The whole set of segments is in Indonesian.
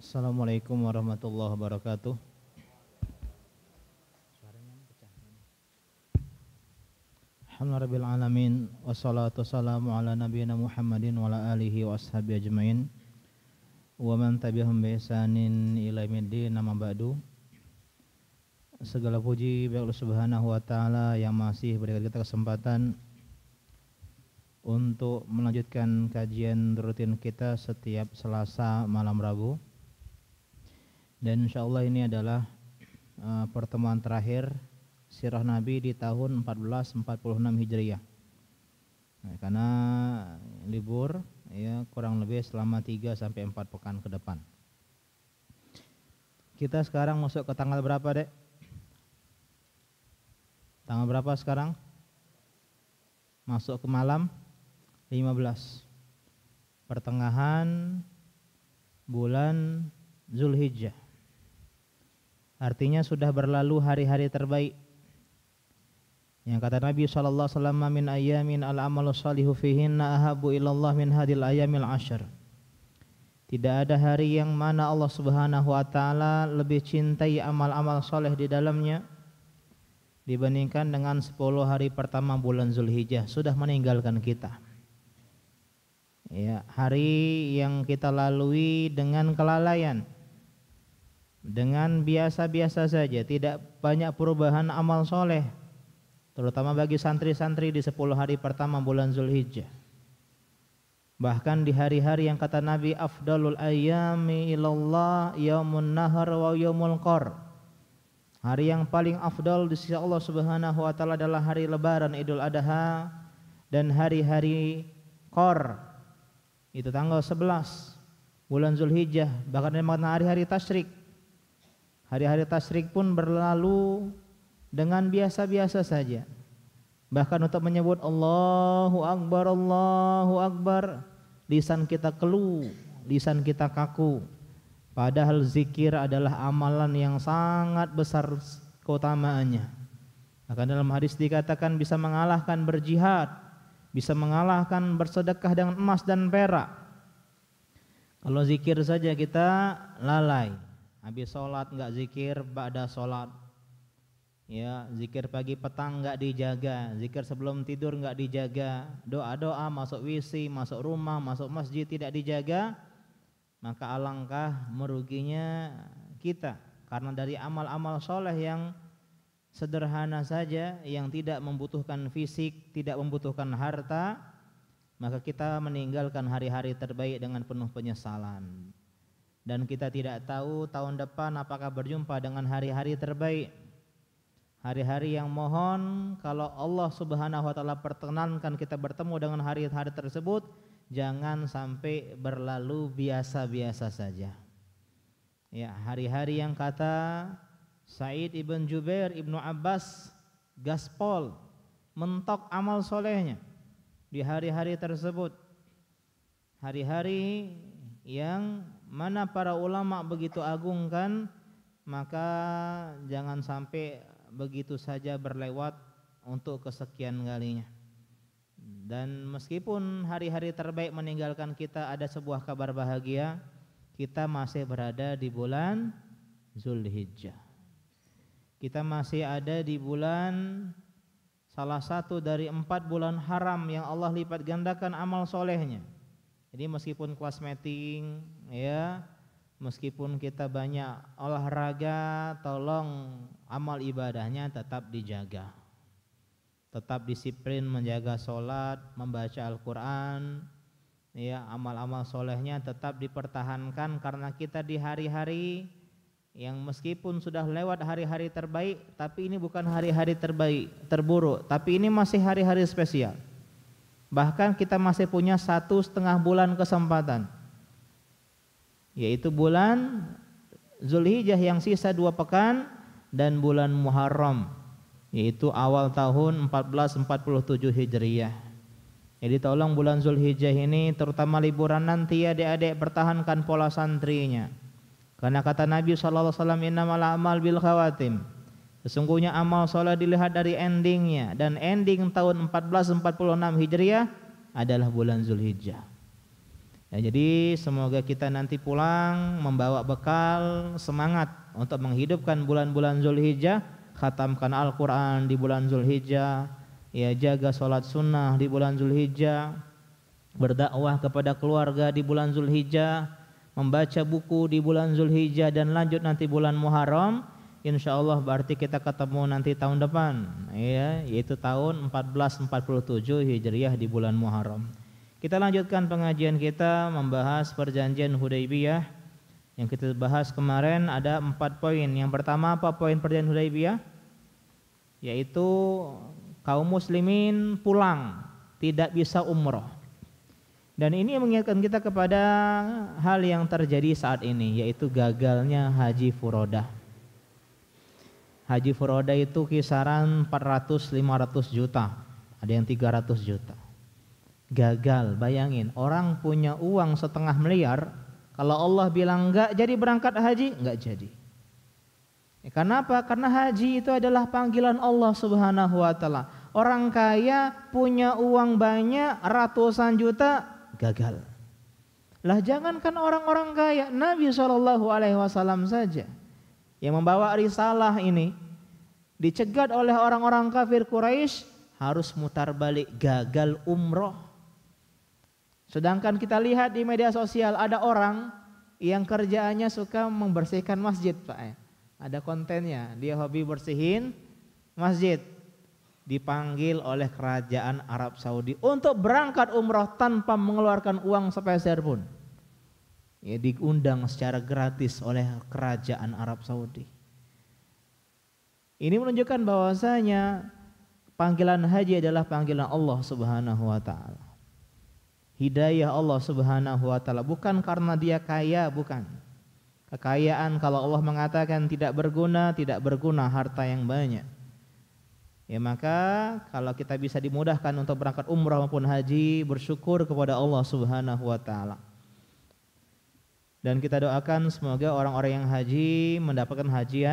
Assalamualaikum warahmatullahi wabarakatuh. Alhamdulillahirabbil alamin wassalatu wassalamu ala nabiyyina Muhammadin wa ala alihi wa ashabihi ajmain wa man tabi'ahum bi ihsanin ila yaumiddin, amma ba'du. Segala puji bagi Allah Subhanahu wa taala yang masih berikan kita kesempatan untuk melanjutkan kajian rutin kita setiap Selasa malam Rabu. Dan insyaallah ini adalah pertemuan terakhir sirah Nabi di tahun 1446 Hijriah. Nah, karena libur ya kurang lebih selama 3 sampai 4 pekan ke depan. Kita sekarang masuk ke tanggal berapa, Dek? Tanggal berapa sekarang? Masuk ke malam 15. Pertengahan bulan Zulhijjah. Artinya sudah berlalu hari-hari terbaik. Yang kata Nabi SAW, min ayamin al-amalu salihu fihinna ahabu ilallah min hadil ayamil ashar. Tidak ada hari yang mana Allah Subhanahu wa taala lebih cintai amal-amal soleh di dalamnya dibandingkan dengan 10 hari pertama bulan Zulhijjah. Sudah meninggalkan kita. Ya, hari yang kita lalui dengan kelalaian, dengan biasa-biasa saja, tidak banyak perubahan amal soleh, terutama bagi santri-santri di 10 hari pertama bulan Zulhijjah. Bahkan di hari-hari yang kata Nabi, afdalul ayyami ilallah yaumun nahar wa yaumul qar. Hari yang paling afdal di sisi Allah Subhanahu wa taala adalah hari lebaran Idul Adha dan hari-hari qar. Itu tanggal 11 bulan Zulhijjah, bahkan hari-hari tasyrik. Hari-hari tasyrik pun berlalu dengan biasa-biasa saja. Bahkan untuk menyebut Allahu Akbar, lisan kita keluh, lisan kita kaku. Padahal zikir adalah amalan yang sangat besar keutamaannya. Bahkan dalam hadis dikatakan bisa mengalahkan berjihad, bisa mengalahkan bersedekah dengan emas dan perak. Kalau zikir saja kita lalai, habis sholat enggak zikir, ba'da sholat ya, zikir pagi petang enggak dijaga, zikir sebelum tidur enggak dijaga, doa-doa masuk WC, masuk rumah, masuk masjid tidak dijaga, maka alangkah meruginya kita. Karena dari amal-amal soleh yang sederhana saja, yang tidak membutuhkan fisik, tidak membutuhkan harta, maka kita meninggalkan hari-hari terbaik dengan penuh penyesalan. Dan kita tidak tahu tahun depan apakah berjumpa dengan hari-hari terbaik, hari-hari yang mohon kalau Allah Subhanahu wa taala perkenankan kita bertemu dengan hari-hari tersebut, jangan sampai berlalu biasa-biasa saja. Ya, hari-hari yang kata Sa'id ibn Jubair ibnu Abbas gaspol, mentok amal solehnya di hari-hari tersebut. Hari-hari yang mana para ulama begitu agungkan, maka jangan sampai begitu saja berlewat untuk kesekian kalinya. Dan meskipun hari-hari terbaik meninggalkan kita, ada sebuah kabar bahagia, kita masih berada di bulan Zulhijjah. Kita masih ada di bulan salah satu dari 4 bulan haram yang Allah lipat gandakan amal solehnya. Jadi meskipun kelas meeting ya, meskipun kita banyak olahraga, tolong amal ibadahnya tetap dijaga. Tetap disiplin menjaga sholat, membaca Al-Quran ya, amal-amal solehnya tetap dipertahankan. Karena kita di hari-hari yang meskipun sudah lewat hari-hari terbaik, tapi ini bukan hari-hari terbaik, terburuk, tapi ini masih hari-hari spesial. Bahkan kita masih punya 1,5 bulan kesempatan, yaitu bulan Zulhijjah yang sisa 2 pekan dan bulan Muharram, yaitu awal tahun 1447 Hijriah. Jadi tolong bulan Zulhijjah ini, terutama liburan nanti, adik-adik pertahankan pola santrinya. Karena kata Nabi SAW, innamal a'mal bil khawatim. Sesungguhnya amal soleh dilihat dari endingnya, dan ending tahun 1446 Hijriah adalah bulan Zulhijjah. Ya, jadi semoga kita nanti pulang membawa bekal semangat untuk menghidupkan bulan-bulan Zulhijjah, khatamkan Al-Quran di bulan Zulhijjah, ya jaga sholat sunnah di bulan Zulhijjah, berdakwah kepada keluarga di bulan Zulhijjah, membaca buku di bulan Zulhijjah, dan lanjut nanti bulan Muharram. Insya Allah berarti kita ketemu nanti tahun depan, ya, yaitu tahun 1447 Hijriah di bulan Muharram. Kita lanjutkan pengajian kita membahas perjanjian Hudaybiyah. Yang kita bahas kemarin ada 4 poin. Yang pertama apa poin perjanjian Hudaybiyah? Yaitu kaum muslimin pulang, tidak bisa umroh. Dan ini mengingatkan kita kepada hal yang terjadi saat ini, yaitu gagalnya haji furodah. Haji furodah itu kisaran 400-500 juta, ada yang 300 juta. Gagal, bayangin orang punya uang 1,5 miliar, kalau Allah bilang enggak jadi berangkat haji, enggak jadi. Ya, kenapa? Karena haji itu adalah panggilan Allah Subhanahu wa taala. Orang kaya punya uang banyak ratusan juta, gagal. Lah jangankan orang-orang kaya, Nabi SAW saja yang membawa risalah ini dicegat oleh orang-orang kafir Quraisy, harus mutar balik, gagal umroh. Sedangkan kita lihat di media sosial ada orang yang kerjaannya suka membersihkan masjid, Pak. Ada kontennya, dia hobi bersihin masjid. Dipanggil oleh kerajaan Arab Saudi untuk berangkat umroh tanpa mengeluarkan uang sepeser pun. Ya, diundang secara gratis oleh kerajaan Arab Saudi. Ini menunjukkan bahwasanya panggilan haji adalah panggilan Allah Subhanahu wa taala. Hidayah Allah Subhanahu wa taala, bukan karena dia kaya, bukan. Kekayaan kalau Allah mengatakan tidak berguna harta yang banyak. Ya, maka kalau kita bisa dimudahkan untuk berangkat umrah maupun haji, bersyukur kepada Allah Subhanahu wa taala. Dan kita doakan semoga orang-orang yang haji mendapatkan haji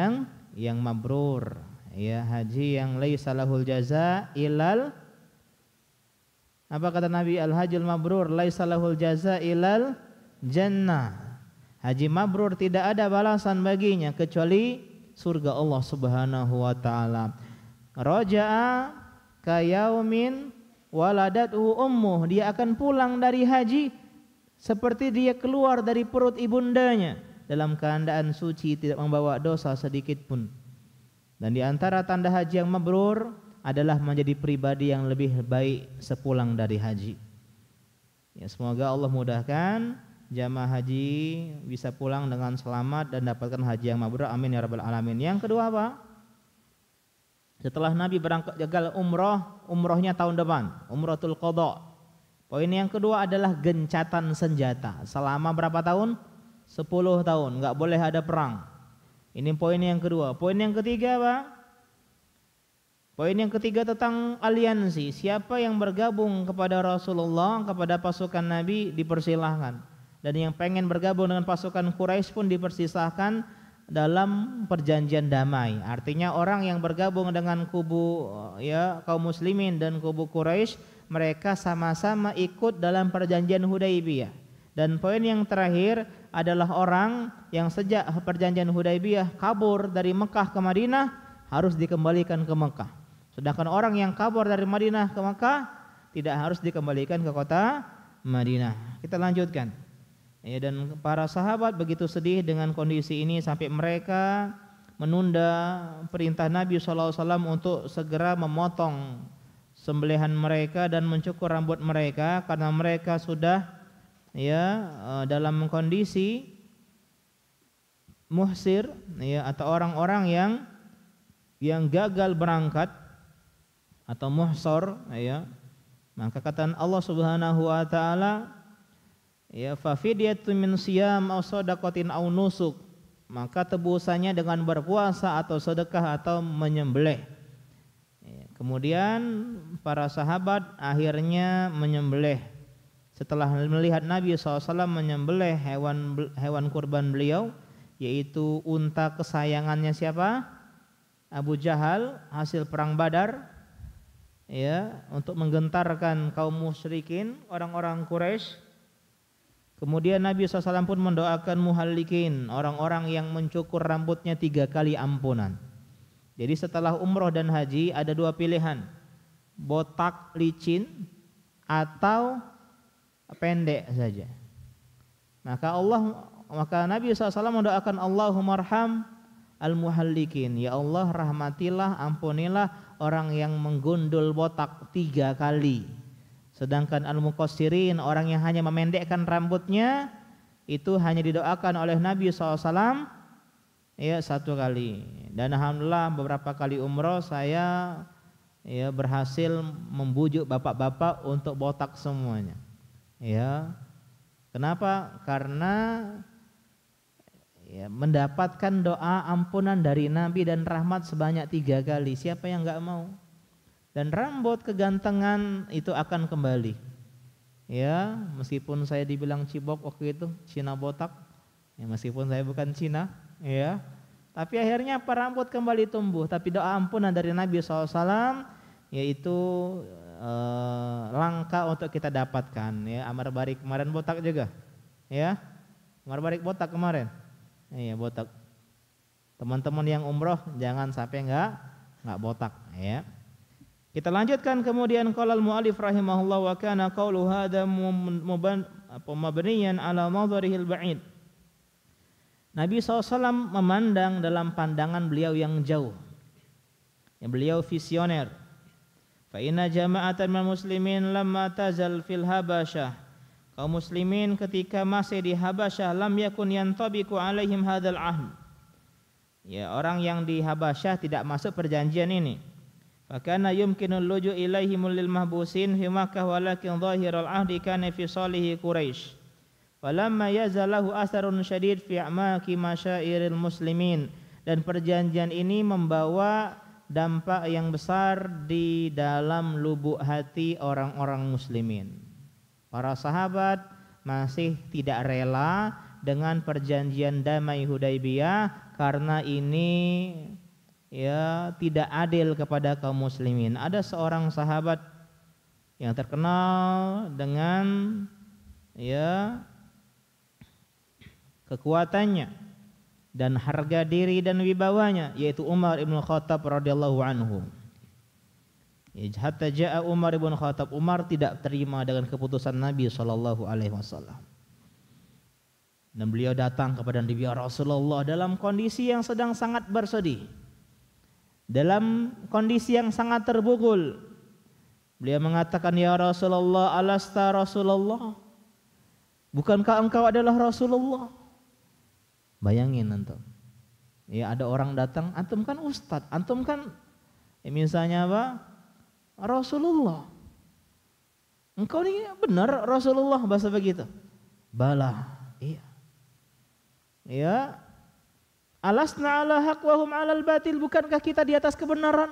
yang mabrur, ya, haji yang laisa lahul jaza ilal, apa kata Nabi, al-hajjul mabrur laisa lahul jaza ilal jannah. Haji mabrur tidak ada balasan baginya kecuali surga Allah Subhanahu wa taala. Raja'a kayaumin waladatu ummuh, dia akan pulang dari haji seperti dia keluar dari perut ibundanya dalam keadaan suci, tidak membawa dosa sedikit pun. Dan di antara tanda haji yang mabrur adalah menjadi pribadi yang lebih baik sepulang dari haji. Ya, semoga Allah mudahkan jamaah haji bisa pulang dengan selamat dan dapatkan haji yang mabrur. Amin ya rabbal alamin. Yang kedua apa? Setelah Nabi berangkat gagal umrohnya tahun depan, umratul qadha. Poin yang kedua adalah gencatan senjata. Selama berapa tahun? 10 tahun, enggak boleh ada perang. Ini poin yang kedua. Poin yang ketiga apa? Poin yang ketiga tentang aliansi. Siapa yang bergabung kepada Rasulullah, kepada pasukan Nabi, dipersilahkan. Dan yang pengen bergabung dengan pasukan Quraisy pun dipersilahkan dalam perjanjian damai. Artinya orang yang bergabung dengan kubu, ya, kaum muslimin dan kubu Quraisy, mereka sama-sama ikut dalam perjanjian Hudaybiyah. Dan poin yang terakhir adalah orang yang sejak perjanjian Hudaybiyah kabur dari Mekah ke Madinah harus dikembalikan ke Mekah. Sedangkan orang yang kabur dari Madinah ke Mekah tidak harus dikembalikan ke kota Madinah. Kita lanjutkan. Ya, dan para sahabat begitu sedih dengan kondisi ini sampai mereka menunda perintah Nabi SAW untuk segera memotong sembelihan mereka dan mencukur rambut mereka, karena mereka sudah, ya, dalam kondisi muhsir, ya, atau orang-orang yang gagal berangkat atau muhsor, ya. Maka kata Allah Subhanahu wa taala, ya, fa fidyatun min siyam aw shadaqatin aw nusuk, maka tebusannya dengan berpuasa atau sedekah atau menyembelih. Ya, kemudian para sahabat akhirnya menyembelih setelah melihat Nabi SAW menyembelih hewan kurban beliau, yaitu unta kesayangannya siapa? Abu Jahal, hasil perang Badar, ya, untuk menggentarkan kaum musyrikin, orang-orang Quraisy. Kemudian Nabi SAW pun mendoakan muhallikin, orang-orang yang mencukur rambutnya 3 kali ampunan. Jadi setelah umroh dan haji ada 2 pilihan, botak licin atau pendek saja. Maka Nabi SAW mendoakan Allahumma arham al-muhallikin, ya Allah rahmatilah, ampunilah orang yang menggundul botak 3 kali. Sedangkan al-muqassirin, orang yang hanya memendekkan rambutnya, itu hanya didoakan oleh Nabi SAW ya 1 kali. Dan alhamdulillah beberapa kali umroh saya ya berhasil membujuk bapak-bapak untuk botak semuanya. Ya. Kenapa? Karena ya, mendapatkan doa ampunan dari Nabi dan rahmat sebanyak 3 kali. Siapa yang enggak mau? Dan rambut kegantengan itu akan kembali. Ya, meskipun saya dibilang cibok waktu itu, Cina botak. Ya, meskipun saya bukan Cina, ya. Tapi akhirnya apa? Rambut kembali tumbuh. Tapi doa ampunan dari Nabi SAW yaitu langka untuk kita dapatkan. Ya, Amar Barik kemarin botak juga. Ya, Amar Barik botak kemarin. Iya, botak. Teman-teman yang umroh jangan sampai enggak botak. Ya. Kita lanjutkan kemudian qala al-mu'allif rahimahullah wa kana qawlu hadza mabniyan ala nadharihil ba'id. Nabi SAW memandang dalam pandangan beliau yang jauh. Yang beliau visioner. Fa inna jama'atan minal muslimin lamma tazal fil habasyah. Kaum muslimin ketika masih di Habasyah lam yakun yantabiqu alaihim hadzal ahd. Ya, orang yang di Habasyah tidak masuk perjanjian ini. Fakana yumkinul luju ilaihim lil mahbusin fi Makkah walakin zahirul ahdi kana fi salihi Quraisy. Falamma yazalahu asarun syadid fi a'maqi masyairil muslimin, dan perjanjian ini membawa dampak yang besar di dalam lubuk hati orang-orang muslimin. Para sahabat masih tidak rela dengan perjanjian damai Hudaybiyah karena ini ya tidak adil kepada kaum muslimin. Ada seorang sahabat yang terkenal dengan ya kekuatannya dan harga diri dan wibawanya, yaitu Umar ibn Khattab radhiyallahu anhu. Hatta jaa Umar ibn Khattab, Umar tidak terima dengan keputusan Nabi SAW. Dan beliau datang kepada Nabi Rasulullah dalam kondisi yang sedang sangat bersedih, dalam kondisi yang sangat terpukul. Beliau mengatakan, ya Rasulullah, alasta Rasulullah, bukankah engkau adalah Rasulullah? Bayangin antum, ya ada orang datang, antum kan ustadz, antum kan ya misalnya apa? Rasulullah. Engkau ini benar Rasulullah, bahasa begitu. Bala, iya. Ya. Alasna ala haq wa hum alal batil, bukankah kita di atas kebenaran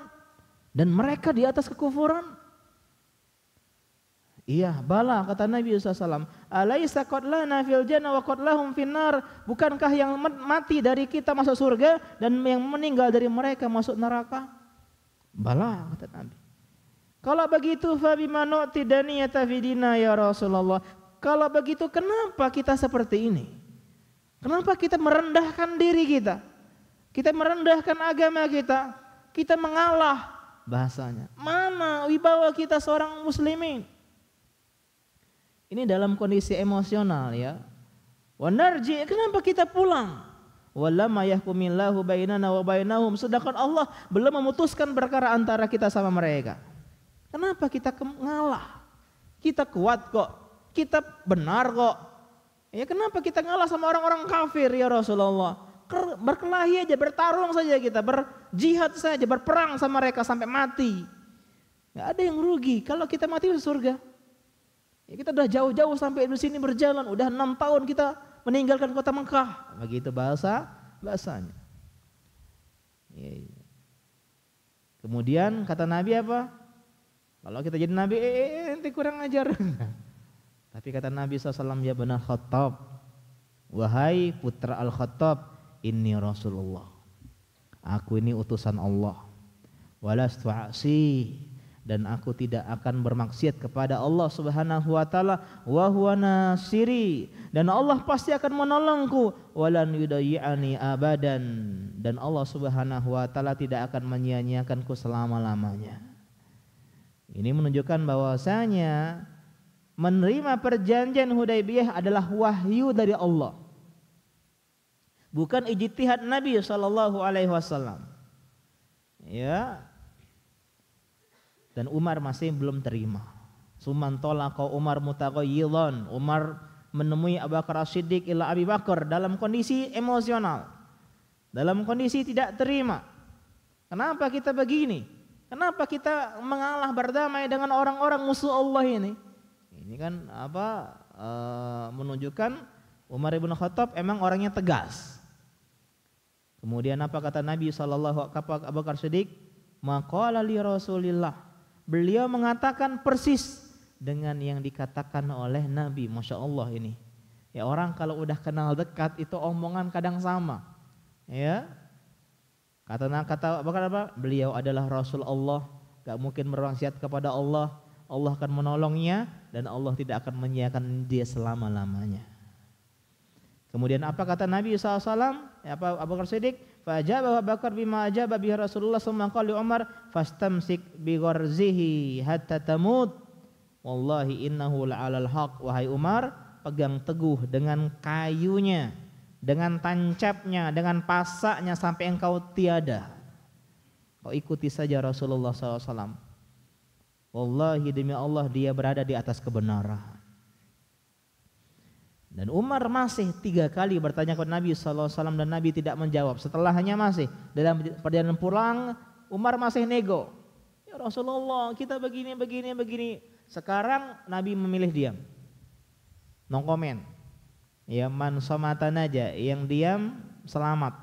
dan mereka di atas kekufuran? Iya, bala, kata Nabi SAW. Alaisa qad lana fil jannah wa qad lahum finnar, bukankah yang mati dari kita masuk surga dan yang meninggal dari mereka masuk neraka? Bala, kata Nabi. Kalau begitu fa bima nu'ti daniyata fidina ya Rasulullah. Kalau begitu kenapa kita seperti ini? Kenapa kita merendahkan diri kita? Kita merendahkan agama kita. Kita mengalah bahasanya. Mana wibawa kita seorang muslimin? Ini dalam kondisi emosional ya. Wa narji, kenapa kita pulang? Walamma yahkumillahu bainana wa bainahum, sedangkan Allah belum memutuskan perkara antara kita sama mereka. Kenapa kita ngalah? Kita kuat kok, kita benar kok. Ya kenapa kita ngalah sama orang-orang kafir ya Rasulullah? Berkelahi aja, bertarung saja kita, berjihad saja, berperang sama mereka sampai mati. Gak ada yang rugi kalau kita mati di surga. Ya, kita udah jauh-jauh sampai di sini berjalan, udah 6 tahun kita meninggalkan kota Mekah. Begitu bahasanya. Ya. Kemudian kata Nabi apa? Kalau kita jadi Nabi, ente kurang ajar. Tapi kata Nabi SAW, ya benar Khattab, wahai putra Al-Khattab, inni Rasulullah, aku ini utusan Allah. Walastu asi, dan aku tidak akan bermaksiat kepada Allah Subhanahu wa taala, wa huwa nasiri, dan Allah pasti akan menolongku, walan yudayyi'ani abadan, dan Allah Subhanahu wa taala tidak akan menyia-nyiakanku selama-lamanya. Ini menunjukkan bahwasanya menerima perjanjian Hudaybiyah adalah wahyu dari Allah, bukan ijtihad Nabi sallallahu alaihi wasallam. Ya. Dan Umar masih belum terima. Suman talaqa Umar mutaghayyidan. Umar menemui Abu Bakar As-Siddiq ila Abi Bakar dalam kondisi emosional, dalam kondisi tidak terima. Kenapa kita begini? Kenapa kita mengalah berdamai dengan orang-orang musuh Allah ini? Ini kan menunjukkan Umar ibn Khattab emang orangnya tegas. Kemudian apa kata Nabi sallallahu alaihi wasallam Abu Bakar Siddiq? Maqala li Rasulillah. Beliau mengatakan persis dengan yang dikatakan oleh Nabi. Masya Allah ini. Ya, orang kalau udah kenal dekat itu omongan kadang sama. Ya. Kata apa? Beliau adalah Rasul Allah, gak mungkin bermaksiat kepada Allah. Allah akan menolongnya dan Allah tidak akan menyiakan dia selama-lamanya. Kemudian apa kata Nabi SAW? Apa Abu Bakar Siddiq? Fa'ajaba Abu Bakar bima ajaba bihi Rasulullah summa qala li Umar fastamsik bi gharzihi hatta tamut wallahi innahu la'alal haq. Wahai Umar, pegang teguh dengan kayunya, dengan tancapnya, dengan pasaknya sampai engkau tiada. Kau ikuti saja Rasulullah SAW. Wallahi demi Allah dia berada di atas kebenaran. Dan Umar masih 3 kali bertanya kepada Nabi SAW dan Nabi tidak menjawab. Setelahnya masih dalam perjalanan pulang, Umar masih nego. Ya Rasulullah, kita begini. Sekarang Nabi memilih diam, no comment. Ya man somatan aja, yang diam selamat.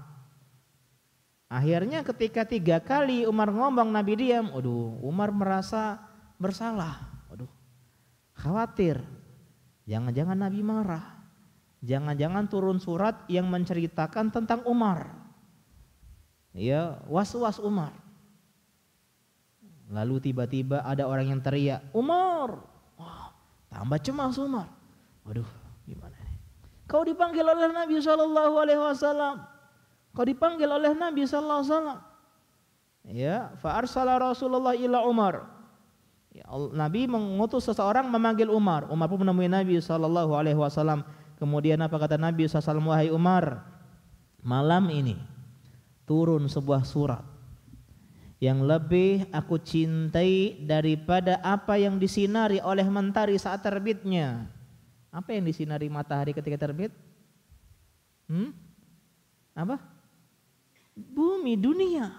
Akhirnya ketika 3 kali Umar ngomong Nabi diam, Umar merasa bersalah. Khawatir, jangan-jangan Nabi marah. Jangan-jangan turun surat yang menceritakan tentang Umar. Ya, was-was Umar. Lalu tiba-tiba ada orang yang teriak, Umar. Wah, tambah cemas Umar. Waduh, gimana nih? Kau dipanggil oleh Nabi SAW. Kau dipanggil oleh Nabi SAW. Ya, fa arsala Rasulullah ila Umar. Ya, Nabi mengutus seseorang memanggil Umar. Umar pun menemui Nabi SAW. Kemudian apa kata Nabi SAW? Wahai Umar, malam ini turun sebuah surat yang lebih aku cintai daripada apa yang disinari oleh mentari saat terbitnya. Apa yang disinari matahari ketika terbit? Apa? Bumi, dunia.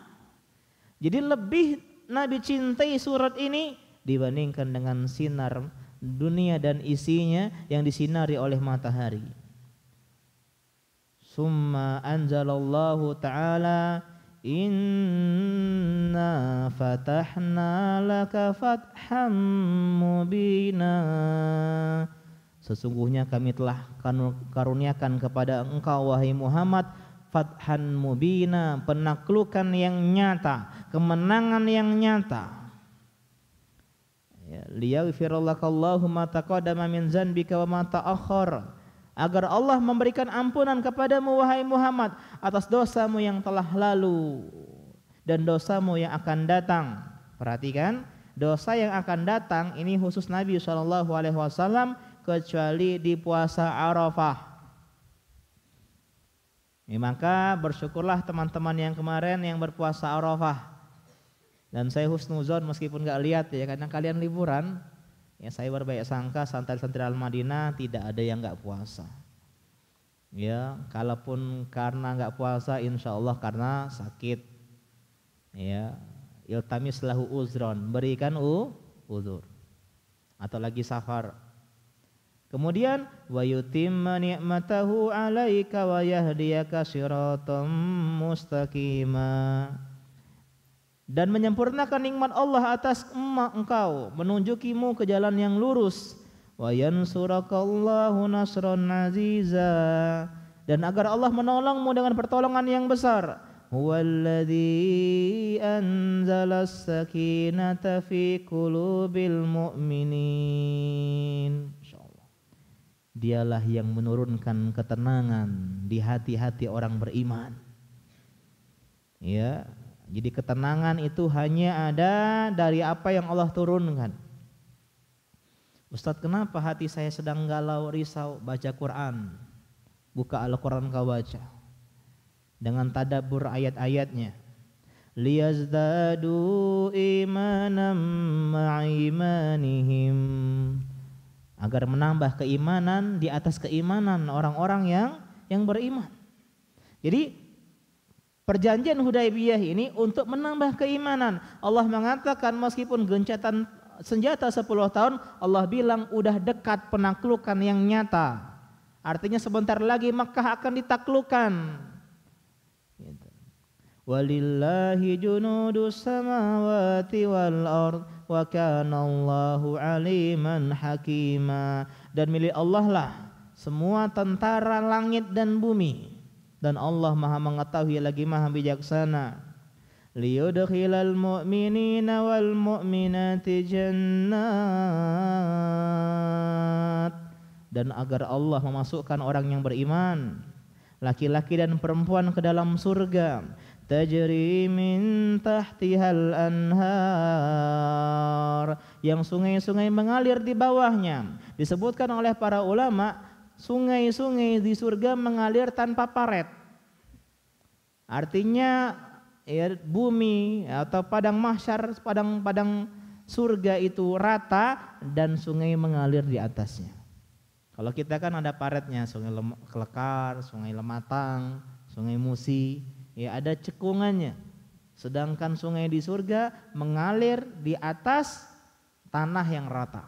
Jadi lebih Nabi cintai surat ini dibandingkan dengan sinar dunia dan isinya yang disinari oleh matahari. Summa anzalallahu ta'ala inna fatahna laka fatham mubina. Sesungguhnya kami telah karuniakan kepada engkau wahai Muhammad fathan mubina, penaklukan yang nyata, kemenangan yang nyata. Liyaghfirallaka ma taqaddama min zanbika wa ma ta'akhkhar, agar Allah memberikan ampunan kepadamu wahai Muhammad atas dosamu yang telah lalu dan dosamu yang akan datang. Perhatikan, dosa yang akan datang ini khusus Nabi SAW kecuali di puasa Arafah. Maka bersyukurlah teman-teman yang kemarin yang berpuasa Arafah. Dan saya husnuzon meskipun gak lihat ya, karena kalian liburan. Ya, saya berbaik sangka santri-santri Al-Madinah tidak ada yang gak puasa. Ya, kalaupun karena gak puasa insya Allah karena sakit. Ya, iltamis lahu uzron, berikan uzur. Atau lagi safar. Kemudian wa yutimma ni'matahu 'alaika wa yahdiyaka siratal mustaqima, dan menyempurnakan nikmat Allah atas engkau, menunjukimu ke jalan yang lurus. Wa yansurakallahu nasran aziza, dan agar Allah menolongmu dengan pertolongan yang besar. huwallazi anzalas sakinata fi qulubil mu'minin. Insyaallah. Dialah yang menurunkan ketenangan di hati-hati orang beriman. Ya, jadi ketenangan itu hanya ada dari apa yang Allah turunkan. Ustadz, kenapa hati saya sedang galau, risau? Baca Quran. Buka Al-Quran kau baca. Dengan tadabbur ayat-ayatnya. Liyazdadu imanam ma'imanihim. Agar menambah keimanan di atas keimanan orang-orang yang beriman. Jadi perjanjian Hudaybiyah ini untuk menambah keimanan. Allah mengatakan meskipun gencatan senjata 10 tahun, Allah bilang udah dekat penaklukan yang nyata. Artinya sebentar lagi Makkah akan ditaklukkan. Walillahi junudus samawati wal ard wa kana Allahu aliman hakima. Dan milik Allah lah semua tentara langit dan bumi, dan Allah Maha mengetahui lagi Maha bijaksana. Liyudkhilal mu'minina wal mu'minati jannat, dan agar Allah memasukkan orang yang beriman, laki-laki dan perempuan, ke dalam surga. Tajri min tahtihal anhar, yang sungai-sungai mengalir di bawahnya. Disebutkan oleh para ulama, sungai-sungai di surga mengalir tanpa paret. Artinya ya, bumi atau padang mahsyar, padang surga itu rata dan sungai mengalir di atasnya. Kalau kita kan ada paretnya, sungai Kelekar, sungai Lematang, sungai Musi, ya ada cekungannya. Sedangkan sungai di surga mengalir di atas tanah yang rata.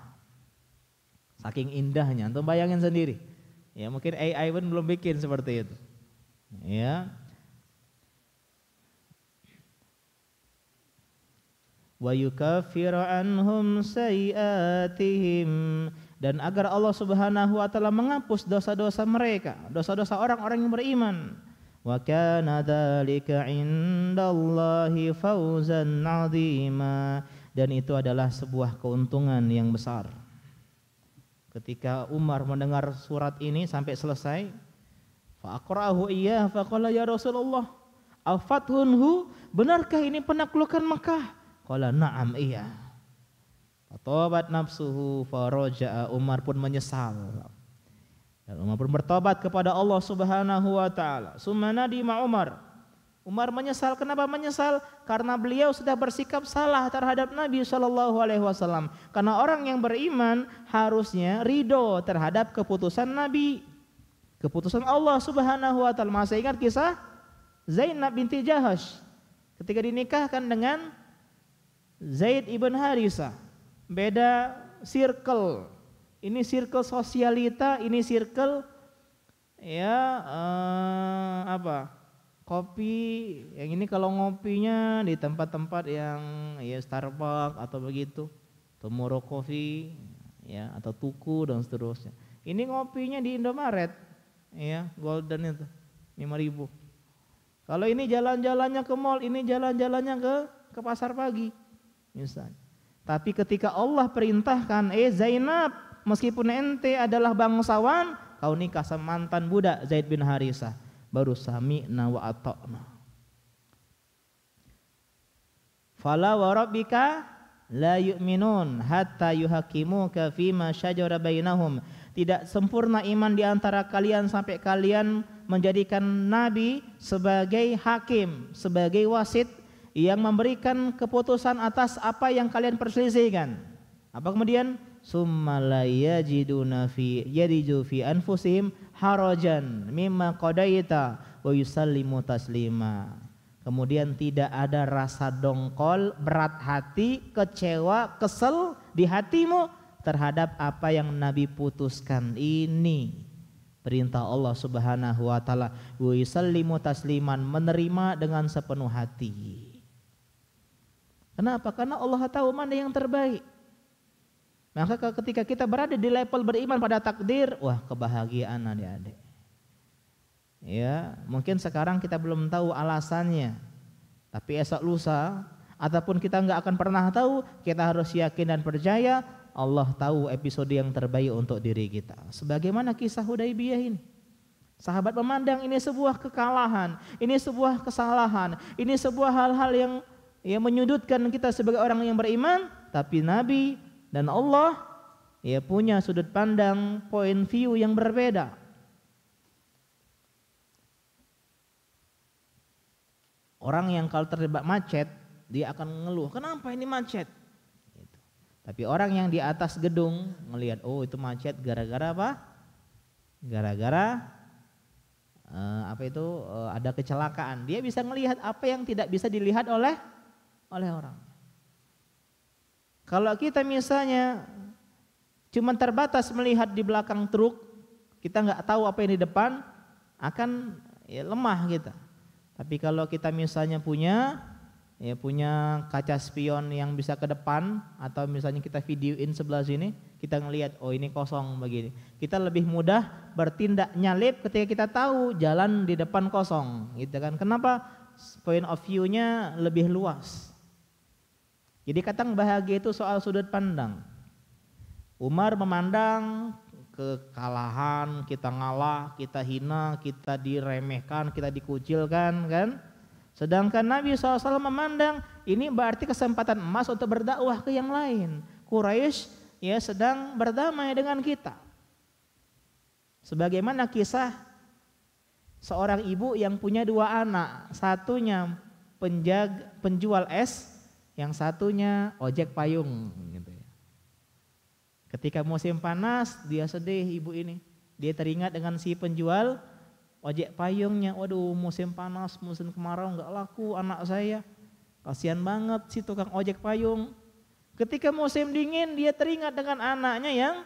Saking indahnya, antum bayangin sendiri. Ya mungkin AI pun belum bikin seperti itu. Ya. Wa yukaffiru anhum sayiatihim, dan agar Allah Subhanahu wa taala menghapus dosa-dosa mereka, dosa-dosa orang-orang yang beriman. Wa kana dzalika 'indallahi fawzan 'azima, dan itu adalah sebuah keuntungan yang besar. Ketika Umar mendengar surat ini sampai selesai, fa aqra'ahu iyyah fa qala ya Rasulullah, afathunhu, benarkah ini penaklukan Makkah? Qala na'am, iya. Fatabat nafsuhu faraja'a, Umar pun menyesal. Dan Umar pun bertobat kepada Allah Subhanahu wa taala. Summa nadima Umar. Umar menyesal. Kenapa menyesal? Karena beliau sudah bersikap salah terhadap Nabi SAW. Karena orang yang beriman harusnya ridho terhadap keputusan Nabi, keputusan Allah Subhanahu wa taala. Masih ingat kisah Zainab binti Jahash ketika dinikahkan dengan Zaid ibn Harisah? Beda circle. Ini circle sosialita, ini circle ya kopi. Yang ini kalau ngopinya di tempat-tempat yang ya Starbucks atau begitu, Tomorrow Coffee ya, atau Tuku dan seterusnya. Ini ngopinya di Indomaret ya, Golden itu 5.000. Kalau ini jalan-jalannya ke mall, ini jalan-jalannya ke pasar pagi misalnya. Tapi ketika Allah perintahkan, Zainab, meskipun ente adalah bangsawan, kau nikah sama mantan budak Zaid bin Harisah, baru sami'na wa ata'na. Fala wa rabbika la yu'minun hatta yuhakimuka fima syajara bainahum. Tidak sempurna iman di antara kalian sampai kalian menjadikan Nabi sebagai hakim, sebagai wasit yang memberikan keputusan atas apa yang kalian perselisihkan. Apa kemudian? Summa la yajiduna fi yadidu fi anfusihim harajan mimma qadaita wa yusallimu taslima. Kemudian tidak ada rasa dongkol, berat hati, kecewa, kesel di hatimu terhadap apa yang Nabi putuskan. Ini perintah Allah Subhanahu wa taala, wa yusallimu tasliman, menerima dengan sepenuh hati. Kenapa? Karena Allah tahu mana yang terbaik. Maka ketika kita berada di level beriman pada takdir, wah kebahagiaan adik-adik. Ya, mungkin sekarang kita belum tahu alasannya, tapi esok lusa ataupun kita nggak akan pernah tahu, kita harus yakin dan percaya Allah tahu episode yang terbaik untuk diri kita. Sebagaimana kisah Hudaybiyah ini. Sahabat memandang ini sebuah kekalahan, ini sebuah kesalahan, ini sebuah hal-hal yang menyudutkan kita sebagai orang yang beriman, tapi Nabi dan Allah punya sudut pandang, point view yang berbeda. Orang yang kalau terjebak macet, dia akan mengeluh, kenapa ini macet? Gitu. Tapi orang yang di atas gedung melihat, oh itu macet gara-gara apa? Gara-gara ada kecelakaan. Dia bisa melihat apa yang tidak bisa dilihat oleh orang. Kalau kita misalnya cuma terbatas melihat di belakang truk, kita nggak tahu apa yang di depan, akan lemah kita. Tapi kalau kita misalnya punya kaca spion yang bisa ke depan, atau misalnya kita videoin sebelah sini, kita ngelihat oh ini kosong begini. Kita lebih mudah bertindak nyalip ketika kita tahu jalan di depan kosong, gitu kan? Kenapa? Point of view-nya lebih luas. Jadi kadang bahagia itu soal sudut pandang. Umar memandang kekalahan, kita ngalah, kita hina, kita diremehkan, kita dikucilkan, kan? Sedangkan Nabi SAW memandang ini berarti kesempatan emas untuk berdakwah ke yang lain. Quraisy sedang berdamai dengan kita. Sebagaimana kisah seorang ibu yang punya 2 anak, satunya penjual es, yang satunya ojek payung. Gitu. Ketika musim panas dia sedih ibu ini. Dia teringat dengan si penjual ojek payungnya. Waduh musim panas, musim kemarau nggak laku anak saya. Kasihan banget si tukang ojek payung. Ketika musim dingin dia teringat dengan anaknya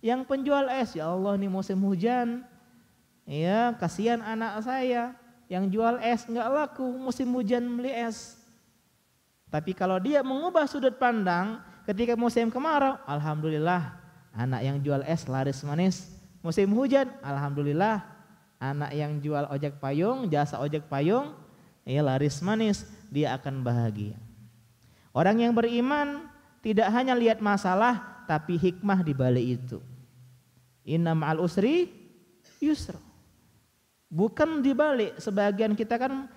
yang penjual es. Ya Allah nih musim hujan. Ya kasihan anak saya yang jual es nggak laku musim hujan beli es. Tapi kalau dia mengubah sudut pandang, ketika musim kemarau, alhamdulillah anak yang jual es laris manis. Musim hujan, alhamdulillah anak yang jual ojek payung, jasa ojek payung, laris manis, dia akan bahagia. Orang yang beriman tidak hanya lihat masalah, tapi hikmah di balik itu. Inna ma'al usri yusra. Bukan di balik, sebagian kita kan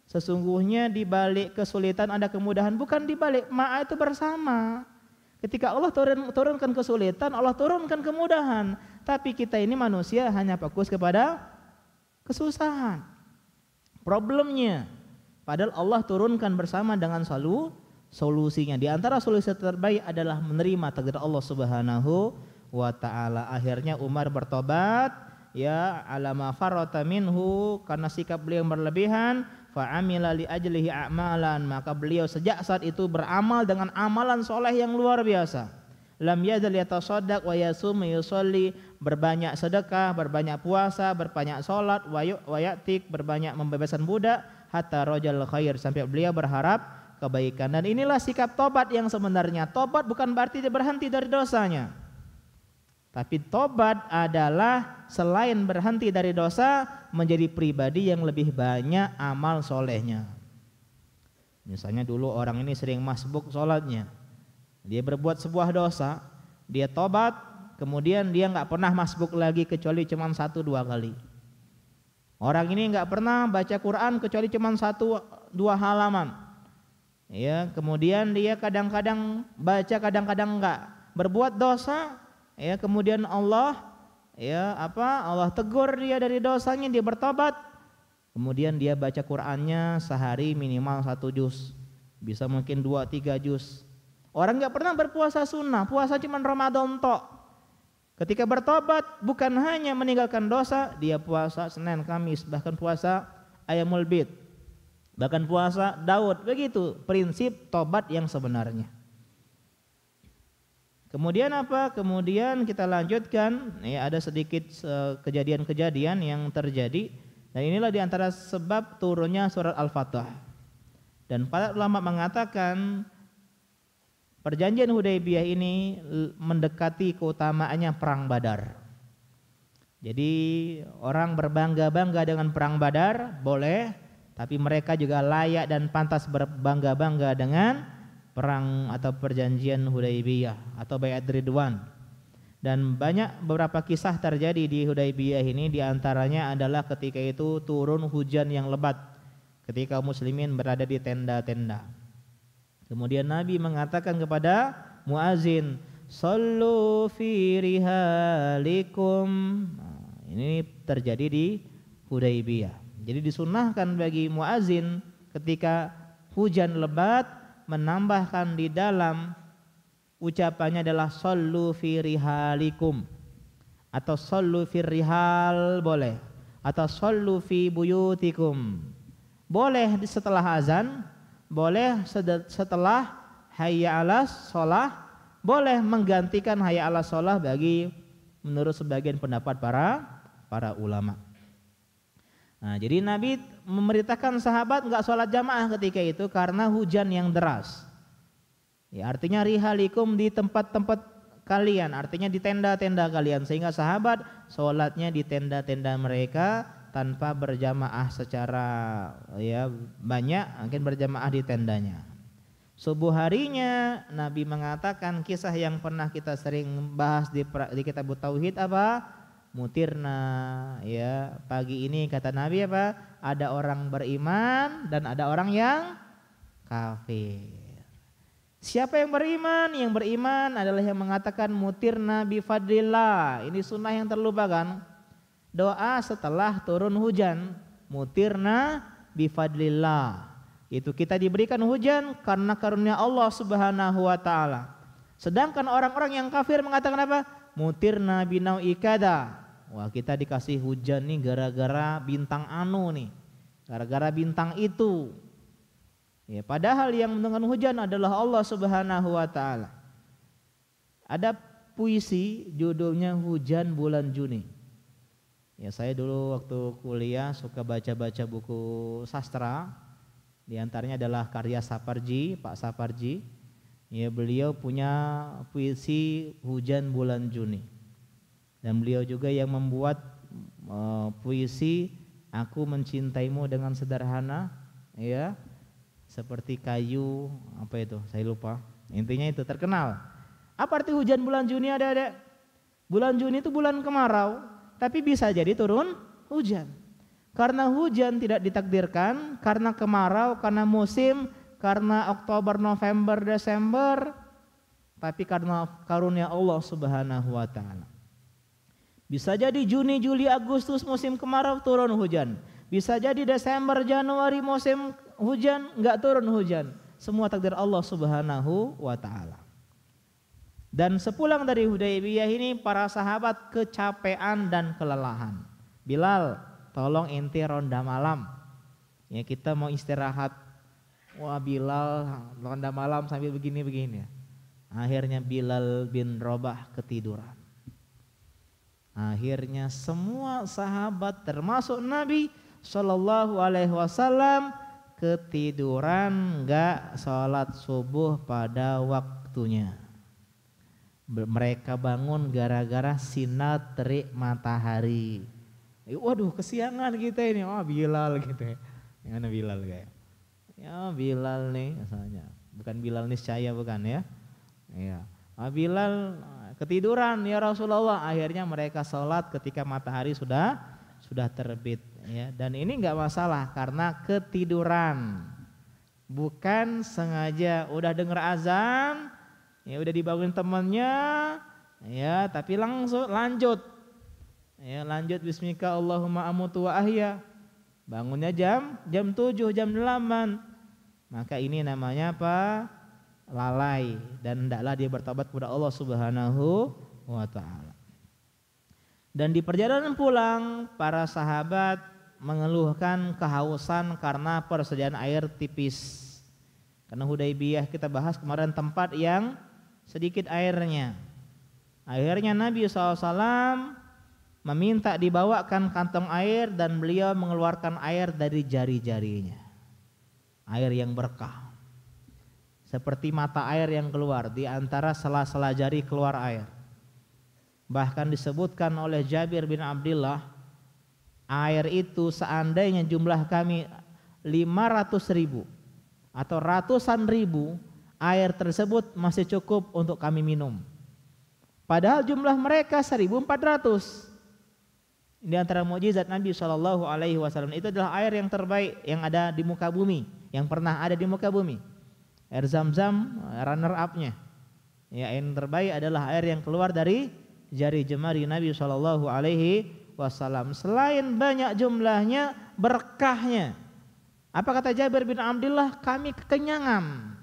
sesungguhnya di balik kesulitan ada kemudahan, bukan di balik, ma'a itu bersama. Ketika Allah turunkan kesulitan, Allah turunkan kemudahan. Tapi kita ini manusia hanya fokus kepada kesusahan, problemnya. Padahal Allah turunkan bersama dengan solusinya. Di antara solusi terbaik adalah menerima takdir Allah Subhanahu wa ta'ala. Akhirnya Umar bertobat, alama farata minhu, karena sikap beliau yang berlebihan. Fa'amila li ajlihi a'malan, maka beliau sejak saat itu beramal dengan amalan soleh yang luar biasa. Lam yazal yatasaddaq wa yasum yusolli, berbanyak sedekah, berbanyak puasa, berbanyak salat, wa yatik, berbanyak membebaskan budak, hatta rajal khair, sampai beliau berharap kebaikan. Dan inilah sikap tobat yang sebenarnya. Tobat bukan berarti dia berhenti dari dosanya. Tapi tobat adalah selain berhenti dari dosa, menjadi pribadi yang lebih banyak amal solehnya. Misalnya dulu orang ini sering masbuk sholatnya, dia berbuat sebuah dosa, dia tobat, kemudian dia nggak pernah masbuk lagi kecuali cuma 1-2 kali. Orang ini nggak pernah baca Quran kecuali cuma 1-2 halaman. Kemudian dia kadang-kadang baca, kadang-kadang enggak. Berbuat dosa, kemudian Allah tegur dia dari dosanya, dia bertobat. Kemudian dia baca Qur'annya sehari minimal 1 juz, bisa mungkin 2-3 juz. Orang nggak pernah berpuasa sunnah, puasa cuma Ramadan tok. Ketika bertobat bukan hanya meninggalkan dosa, dia puasa Senin Kamis, bahkan puasa Ayyamul Bid, bahkan puasa Daud. Begitu prinsip tobat yang sebenarnya. Kemudian apa? Kemudian kita lanjutkan, ada sedikit kejadian-kejadian yang terjadi, dan inilah diantara sebab turunnya surat Al-Fatah. Dan para ulama mengatakan perjanjian Hudaybiyah ini mendekati keutamaannya perang Badar. Jadi orang berbangga-bangga dengan perang Badar boleh, tapi mereka juga layak dan pantas berbangga-bangga dengan perang atau perjanjian Hudaybiyah atau Bai'at Ridwan. Dan banyak beberapa kisah terjadi di Hudaybiyah ini, diantaranya adalah ketika itu turun hujan yang lebat ketika muslimin berada di tenda-tenda. Kemudian Nabi mengatakan kepada muazin, "Shallu fi rihalikum." Ini terjadi di Hudaybiyah. Jadi disunahkan bagi muazin ketika hujan lebat menambahkan di dalam ucapannya adalah shallu fi rihalikum, atau shallu fi rihal boleh, atau shallu fi buyutikum. Boleh setelah azan, boleh setelah hayya 'alas shalah, boleh menggantikan hayya 'alas shalah bagi menurut sebagian pendapat para ulama. Nah, jadi Nabi memerintahkan sahabat enggak sholat jamaah ketika itu karena hujan yang deras. Ya, artinya rihalikum di tempat-tempat kalian, artinya di tenda-tenda kalian, sehingga sahabat sholatnya di tenda-tenda mereka tanpa berjamaah secara banyak, mungkin berjamaah di tendanya. Subuh harinya Nabi mengatakan kisah yang pernah kita sering bahas di kitab Tauhid apa? Mutirna, ya. Pagi ini kata Nabi apa? Ada orang beriman dan ada orang yang kafir. Siapa yang beriman? Yang beriman adalah yang mengatakan mutirna bi fadlillah. Ini sunnah yang terlupakan. Doa setelah turun hujan, mutirna bi fadlillah. Itu kita diberikan hujan karena karunia Allah Subhanahu wa taala. Sedangkan orang-orang yang kafir mengatakan apa? Mutirna bi nau'ikada. Wah, kita dikasih hujan nih gara-gara bintang anu nih. Gara-gara bintang itu. Ya, padahal yang menurunkan hujan adalah Allah Subhanahu wa taala. Ada puisi judulnya Hujan Bulan Juni. Ya, saya dulu waktu kuliah suka baca-baca buku sastra. Di antaranya adalah karya Saparji, Pak Saparji. Ya, beliau punya puisi Hujan Bulan Juni. Dan beliau juga yang membuat puisi Aku Mencintaimu Dengan Sederhana, ya. Seperti kayu, apa itu? Saya lupa. Intinya itu terkenal. Apa arti hujan bulan Juni, adik-adik? Bulan Juni itu bulan kemarau, tapi bisa jadi turun hujan. Karena hujan tidak ditakdirkan, karena kemarau, karena musim, karena Oktober, November, Desember, tapi karena karunia Allah Subhanahu wa taala. Bisa jadi Juni, Juli, Agustus musim kemarau turun hujan. Bisa jadi Desember, Januari musim hujan enggak turun hujan. Semua takdir Allah Subhanahu wa taala. Dan sepulang dari Hudaybiyah ini para sahabat kecapean dan kelelahan. Bilal, tolong ente ronda malam. Ya, kita mau istirahat. Wah, Bilal ronda malam sambil begini-begini. Akhirnya Bilal bin Rabah ketiduran. Akhirnya semua sahabat termasuk Nabi Sallallahu alaihi wasallam ketiduran, enggak sholat subuh pada waktunya. Mereka bangun gara-gara sinar terik matahari. Waduh, kesiangan kita ini. Oh, Bilal gitu ya. Yang mana Bilal kayak? Ya, Bilal nih asalnya. Bukan Bilal niscaya, bukan ya. Iya. Bilal ketiduran ya Rasulullah. Akhirnya mereka sholat ketika matahari sudah terbit. Ya, dan ini enggak masalah karena ketiduran, bukan sengaja. Udah dengar azan, ya udah dibangun temannya, ya tapi langsung lanjut, ya lanjut Bismika Allahumma amutu wa ahya, bangunnya jam 7, jam 8, maka ini namanya apa? Lalai, dan hendaklah dia bertobat kepada Allah Subhanahu wa taala. Dan di perjalanan pulang para sahabat mengeluhkan kehausan karena persediaan air tipis. Karena Hudaybiyah kita bahas kemarin tempat yang sedikit airnya. Akhirnya Nabi SAW meminta dibawakan kantong air dan beliau mengeluarkan air dari jari-jarinya. Air yang berkah. Seperti mata air yang keluar di antara sela-sela jari keluar air. Bahkan disebutkan oleh Jabir bin Abdullah, air itu seandainya jumlah kami 500.000 atau ratusan ribu, air tersebut masih cukup untuk kami minum. Padahal jumlah mereka 1.400. Di antara mukjizat Nabi SAW itu adalah air yang terbaik yang ada di muka bumi, yang pernah ada di muka bumi. Air Zam-Zam runner up-nya. Ya, air yang terbaik adalah air yang keluar dari jari jemari Nabi SAW. Selain banyak jumlahnya, berkahnya. Apa kata Jabir bin Abdullah? Kami kekenyangan.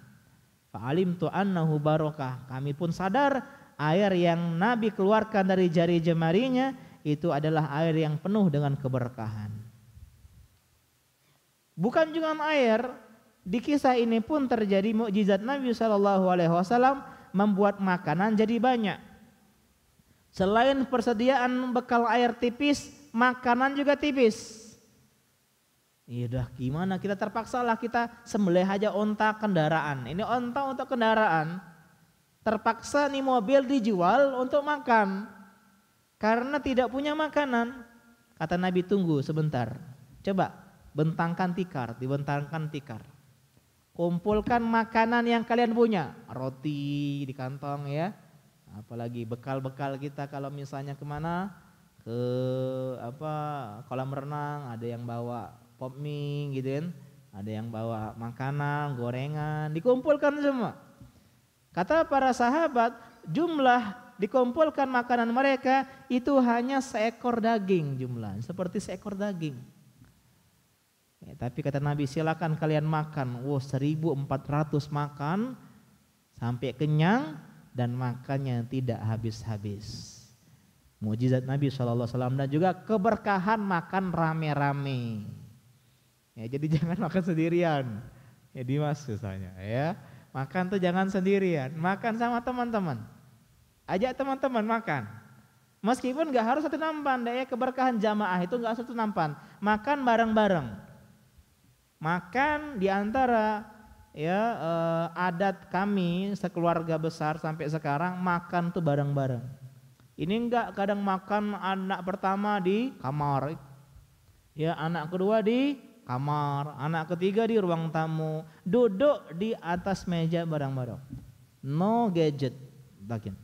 Fa'alimtu annahu barokah. Kami pun sadar air yang Nabi keluarkan dari jari jemarinya itu adalah air yang penuh dengan keberkahan. Bukan cuma air, di kisah ini pun terjadi mukjizat Nabi SAW membuat makanan jadi banyak. Selain persediaan bekal air tipis, makanan juga tipis. Ya udah gimana, kita terpaksalah kita sembelih aja onta kendaraan. Ini onta untuk kendaraan. Terpaksa nih mobil dijual untuk makan. Karena tidak punya makanan. Kata Nabi, tunggu sebentar. Coba bentangkan tikar, dibentangkan tikar. Kumpulkan makanan yang kalian punya. Roti di kantong ya. Apalagi bekal-bekal kita kalau misalnya kemana, ke kolam renang, ada yang bawa pop mie gitu kan. Ada yang bawa makanan, gorengan, dikumpulkan semua. Kata para sahabat, jumlah dikumpulkan makanan mereka itu hanya seekor daging jumlah, seperti seekor daging. Ya, tapi kata Nabi, silakan kalian makan. 1.400 makan sampai kenyang dan makannya tidak habis-habis. Mukjizat Nabi SAW dan juga keberkahan makan rame-rame. Ya, jadi jangan makan sendirian. Ya Dimas misalnya ya, makan tuh jangan sendirian, makan sama teman-teman. Ajak teman-teman makan. Meskipun gak harus satu nampan, ya keberkahan jamaah itu gak harus satu nampan. Makan bareng-bareng. Makan diantara adat kami sekeluarga besar sampai sekarang makan tuh bareng-bareng. Ini enggak, kadang makan anak pertama di kamar, ya anak kedua di kamar, anak ketiga di ruang tamu, duduk di atas meja bareng-bareng. No gadget, bagian.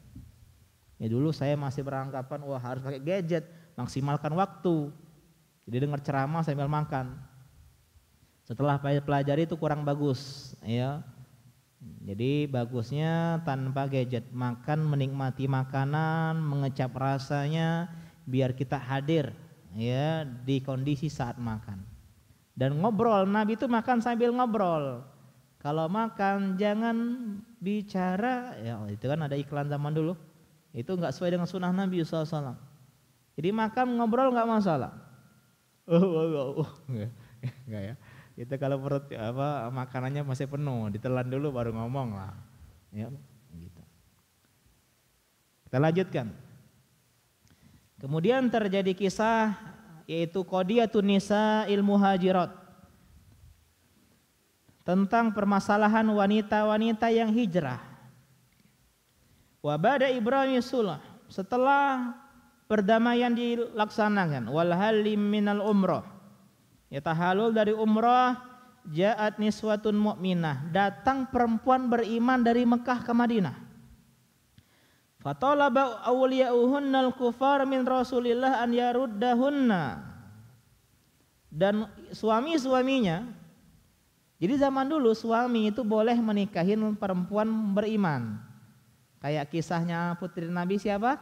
Ya dulu saya masih beranggapan wah harus pakai gadget, maksimalkan waktu. Jadi dengar ceramah sambil makan. Setelah pelajari itu kurang bagus, ya. Jadi bagusnya tanpa gadget, makan menikmati makanan, mengecap rasanya, biar kita hadir, ya di kondisi saat makan. Dan ngobrol, Nabi itu makan sambil ngobrol. Kalau makan jangan bicara, ya itu kan ada iklan zaman dulu. Itu enggak sesuai dengan sunnah Nabi SAW. Jadi makan ngobrol enggak masalah. Enggak ya. Itu kalau perut makanannya masih penuh, ditelan dulu baru ngomong lah. Ya, gitu. Kita lanjutkan. Kemudian terjadi kisah yaitu Qadiyatun Nisa'il Muhajirat. Tentang permasalahan wanita-wanita yang hijrah. Wa ba'da Ibrahim sulh, setelah perdamaian dilaksanakan, wal halim minal umrah, ya tahalul dari umrah, ja'at niswatun mu'minah, datang perempuan beriman dari Mekah ke Madinah. Fatalaba awliya'uhunnal kufar min Rasulillah an yaruddahunna, dan suami-suaminya, jadi zaman dulu suami itu boleh menikahin perempuan beriman. Kayak kisahnya putri Nabi siapa?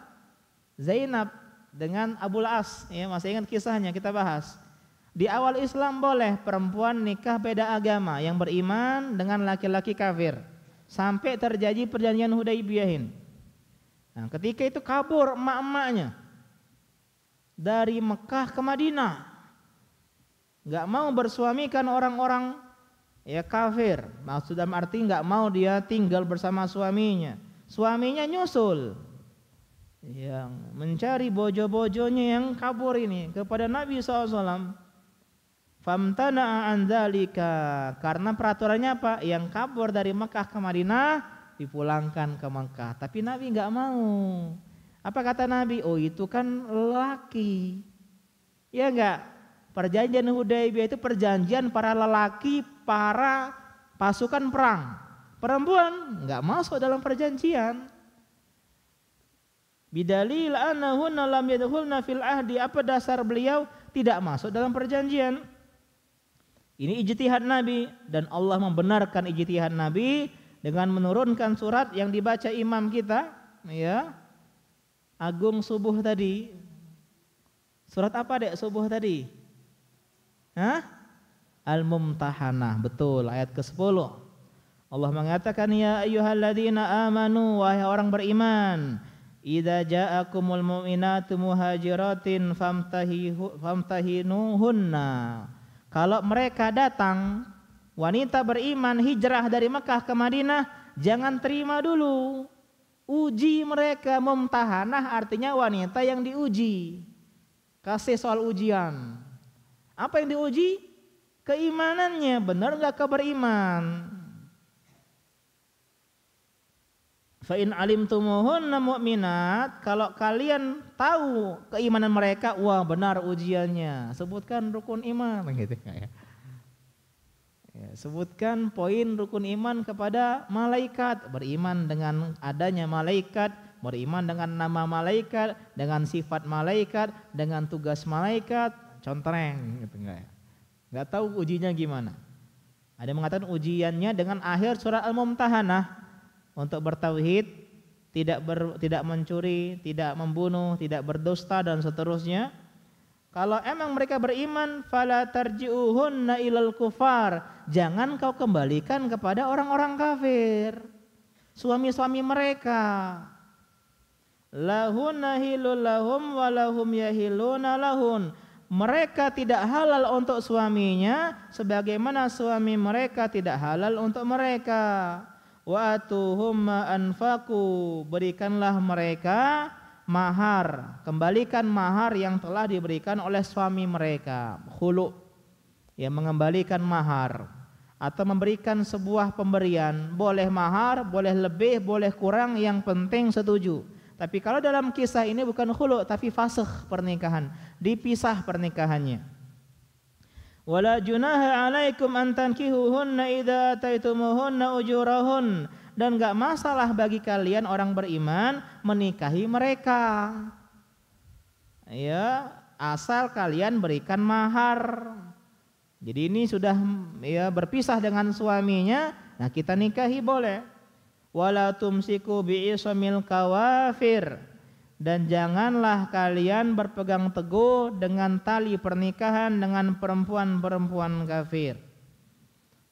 Zainab dengan Abul As, ya masih ingat kisahnya kita bahas. Di awal Islam boleh perempuan nikah beda agama yang beriman dengan laki-laki kafir sampai terjadi perjanjian Hudaybiyahin. Nah, ketika itu kabur emak-emaknya dari Mekah ke Madinah, nggak mau bersuamikan orang-orang ya kafir. Maksud dalam arti nggak mau dia tinggal bersama suaminya. Suaminya nyusul yang mencari bojo-bojonya yang kabur ini kepada Nabi SAW. Famtana'a an dzalika, karena peraturannya apa? Yang kabur dari Mekah ke Madinah dipulangkan ke Mekah. Tapi Nabi enggak mau. Apa kata Nabi? Oh itu kan lelaki. Ya enggak? Perjanjian Hudaybiyah itu perjanjian para lelaki, para pasukan perang. Perempuan enggak masuk dalam perjanjian. Bidalil annahunna lam yadkhulna fil ahdi, apa dasar beliau tidak masuk dalam perjanjian? Ini ijtihad Nabi, dan Allah membenarkan ijtihad Nabi dengan menurunkan surat yang dibaca imam kita, ya. Agung subuh tadi. Surat apa dek subuh tadi? Hah? Al-Mumtahanah, betul, ayat ke-10. Allah mengatakan, ya ayyuhalladzina amanu, wahai orang beriman, idza ja'akumul mu'minatu muhajiratin famtahinuhunna. Kalau mereka datang, wanita beriman hijrah dari Mekah ke Madinah, jangan terima dulu. Uji mereka. Mumtahanah artinya wanita yang diuji. Kasih soal ujian. Apa yang diuji? Keimanannya, benar enggak kau beriman? Fa in alimtumuhunna mu'minat, kalau kalian tahu keimanan mereka, wah benar ujiannya. Sebutkan rukun iman gitu ya. Ya, sebutkan poin rukun iman kepada malaikat, beriman dengan adanya malaikat, beriman dengan nama malaikat, dengan sifat malaikat, dengan tugas malaikat, contreng gitu enggak ya. Enggak tahu ujinya gimana. Ada yang mengatakan ujiannya dengan akhir surat Al-Mumtahanah untuk bertauhid, tidak mencuri, tidak membunuh, tidak berdusta dan seterusnya. Kalau emang mereka beriman, fala tarji'uhunna ilal kufar, jangan kau kembalikan kepada orang-orang kafir, suami-suami mereka. Lahunna hilul lahum walahum yahiluna lahun, mereka tidak halal untuk suaminya sebagaimana suami mereka tidak halal untuk mereka. Wa atuhum ma anfaqu, berikanlah mereka mahar, kembalikan mahar yang telah diberikan oleh suami mereka. Khulu, ya, mengembalikan mahar atau memberikan sebuah pemberian. Boleh mahar, boleh lebih, boleh kurang, yang penting setuju. Tapi kalau dalam kisah ini bukan khulu tapi fasakh pernikahan, dipisah pernikahannya. Wala junaha alaikum an tankihuhunna idza ataitumuhunna ujurahun, dan enggak masalah bagi kalian orang beriman menikahi mereka. Ya, asal kalian berikan mahar. Jadi ini sudah ya berpisah dengan suaminya, nah kita nikahi boleh. Wala tumsiku bi'isamil kawafir, dan janganlah kalian berpegang teguh dengan tali pernikahan dengan perempuan-perempuan kafir.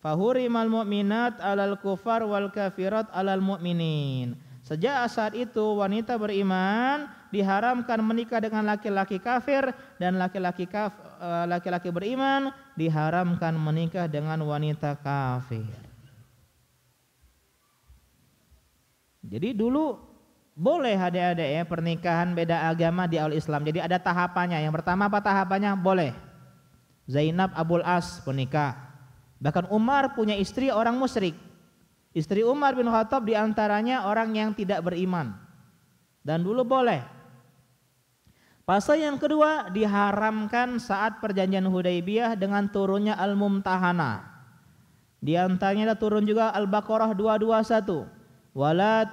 Fahurimal mu'minat alal kufar wal kafirat alal mu'minin. Sejak saat itu wanita beriman diharamkan menikah dengan laki-laki kafir, dan laki-laki beriman diharamkan menikah dengan wanita kafir. Jadi dulu boleh adik-adik ya pernikahan beda agama di awal Islam. Jadi ada tahapannya. Yang pertama apa tahapannya? Boleh. Zainab Abul As menikah. Bahkan Umar punya istri orang musyrik. Istri Umar bin Khattab diantaranya orang yang tidak beriman. Dan dulu boleh. Fase yang kedua diharamkan saat perjanjian Hudaybiyah dengan turunnya Al-Mumtahanah. Di antaranya turun juga Al-Baqarah 221. Wala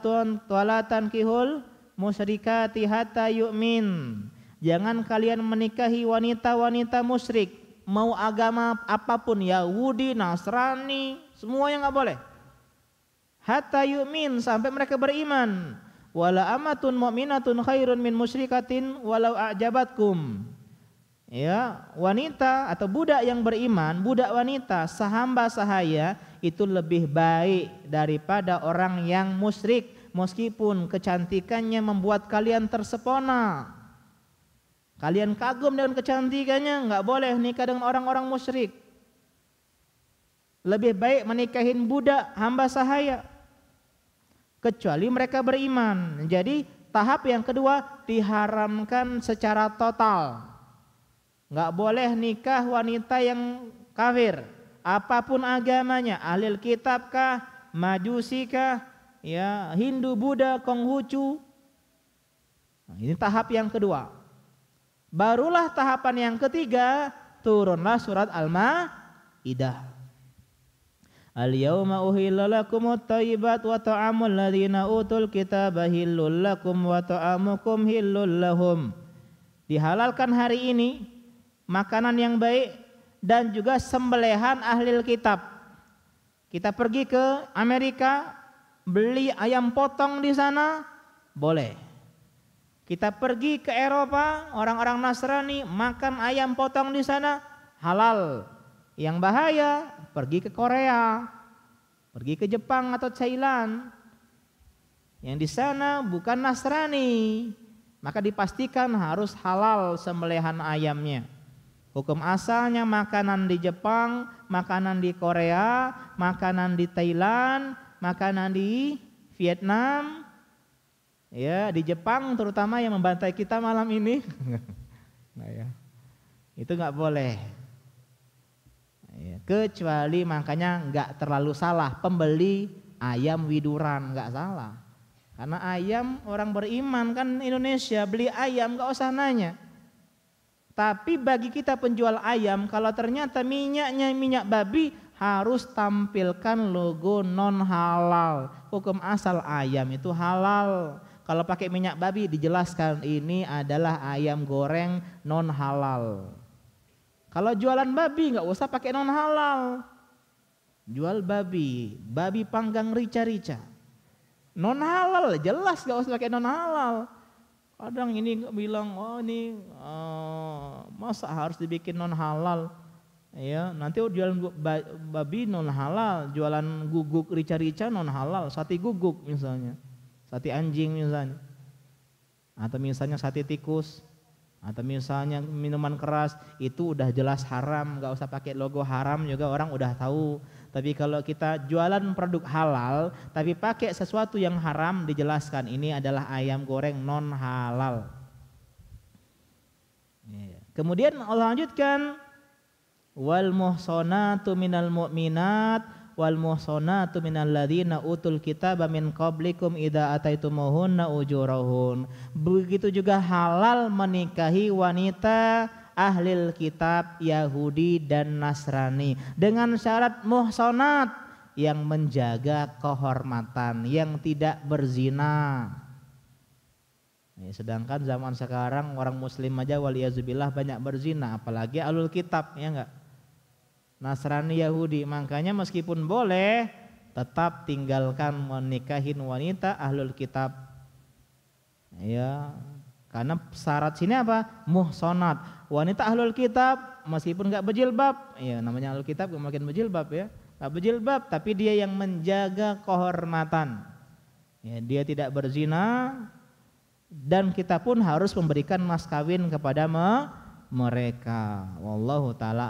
tankihul musyrikati hatta yu'min. Jangan kalian menikahi wanita-wanita musyrik, mau agama apapun, Yahudi, Nasrani, semuanya enggak boleh. Hatta yu'min, sampai mereka beriman. Wala amatun mu'minatun khairun min musyrikatin walau a'jabatkum. Ya, wanita atau budak yang beriman, budak wanita sahamba sahaya itu lebih baik daripada orang yang musyrik, meskipun kecantikannya membuat kalian tersepona. Kalian kagum dengan kecantikannya, enggak boleh nikah dengan orang-orang musyrik. Lebih baik menikahin budak hamba sahaya, kecuali mereka beriman. Jadi tahap yang kedua diharamkan secara total. Enggak boleh nikah wanita yang kafir, apapun agamanya, ahlul kitab kah, majusi kah, ya, Hindu, Buddha, Konghucu, Nah, ini tahap yang kedua. Barulah tahapan yang ketiga, turunlah surat Al-Maidah. Al-yawma uhilla lakumut thayyibat wa ta'amul ladzina utul kitaba hillul lakum wa ta'amukum hillul lahum. Dihalalkan hari ini makanan yang baik dan juga sembelihan ahli kitab. Kita pergi ke Amerika, beli ayam potong di sana, boleh. Kita pergi ke Eropa, orang-orang Nasrani makan ayam potong di sana, halal. Yang bahaya, pergi ke Korea, pergi ke Jepang atau Thailand, yang di sana bukan Nasrani, maka dipastikan harus halal sembelihan ayamnya. Hukum asalnya makanan di Jepang, makanan di Korea, makanan di Thailand, makanan di Vietnam, ya di Jepang terutama yang membantai kita malam ini, nah, ya, itu nggak boleh. Kecuali makanya nggak terlalu salah pembeli ayam widuran, nggak salah, karena ayam orang beriman kan Indonesia, beli ayam nggak usah nanya. Tapi bagi kita penjual ayam, kalau ternyata minyaknya minyak babi, harus tampilkan logo non halal. Hukum asal ayam itu halal. Kalau pakai minyak babi dijelaskan ini adalah ayam goreng non halal. Kalau jualan babi nggak usah pakai non halal. Jual babi, babi panggang rica-rica, non halal, jelas nggak usah pakai non halal. Kadang ini bilang, oh ini masa harus dibikin non halal? Ya nanti jualan babi non halal, jualan guguk rica-rica non halal, sate guguk misalnya, sate anjing misalnya, atau misalnya sate tikus. Atau misalnya minuman keras, itu udah jelas haram, nggak usah pakai logo haram juga orang udah tahu. Tapi kalau kita jualan produk halal tapi pakai sesuatu yang haram, dijelaskan ini adalah ayam goreng non halal. Kemudian Allah lanjutkan, wal muhsanatu minal mu'minat wal muhsanatu minal ladzina utul kitaba min qablikum idza ataitumuhunna ujurahun. Begitu juga halal menikahi wanita ahlil kitab Yahudi dan Nasrani dengan syarat muhsanat, yang menjaga kehormatan, yang tidak berzina. Sedangkan zaman sekarang orang muslim aja waliyazubillah banyak berzina, apalagi ahlul kitab, ya enggak? Nasrani Yahudi. Makanya meskipun boleh, tetap tinggalkan menikahin wanita ahlul kitab. Ya, karena syarat sini apa? Muhsanat. Wanita ahlul kitab meskipun enggak berjilbab, ya namanya ahlul kitab enggak mungkin berjilbab ya. Enggak berjilbab tapi dia yang menjaga kehormatan. Ya, dia tidak berzina dan kita pun harus memberikan mas kawin kepada mereka. Wallahu taala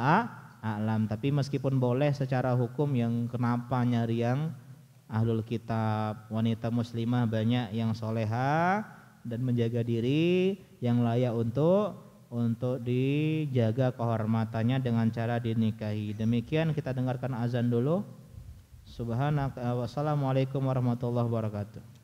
a'lam. Tapi meskipun boleh secara hukum, yang kenapa nyari yang ahlul kitab? Wanita muslimah banyak yang soleha dan menjaga diri, yang layak untuk dijaga kehormatannya dengan cara dinikahi. Demikian, kita dengarkan azan dulu. Subhanaka, wassalamualaikum warahmatullahi wabarakatuh.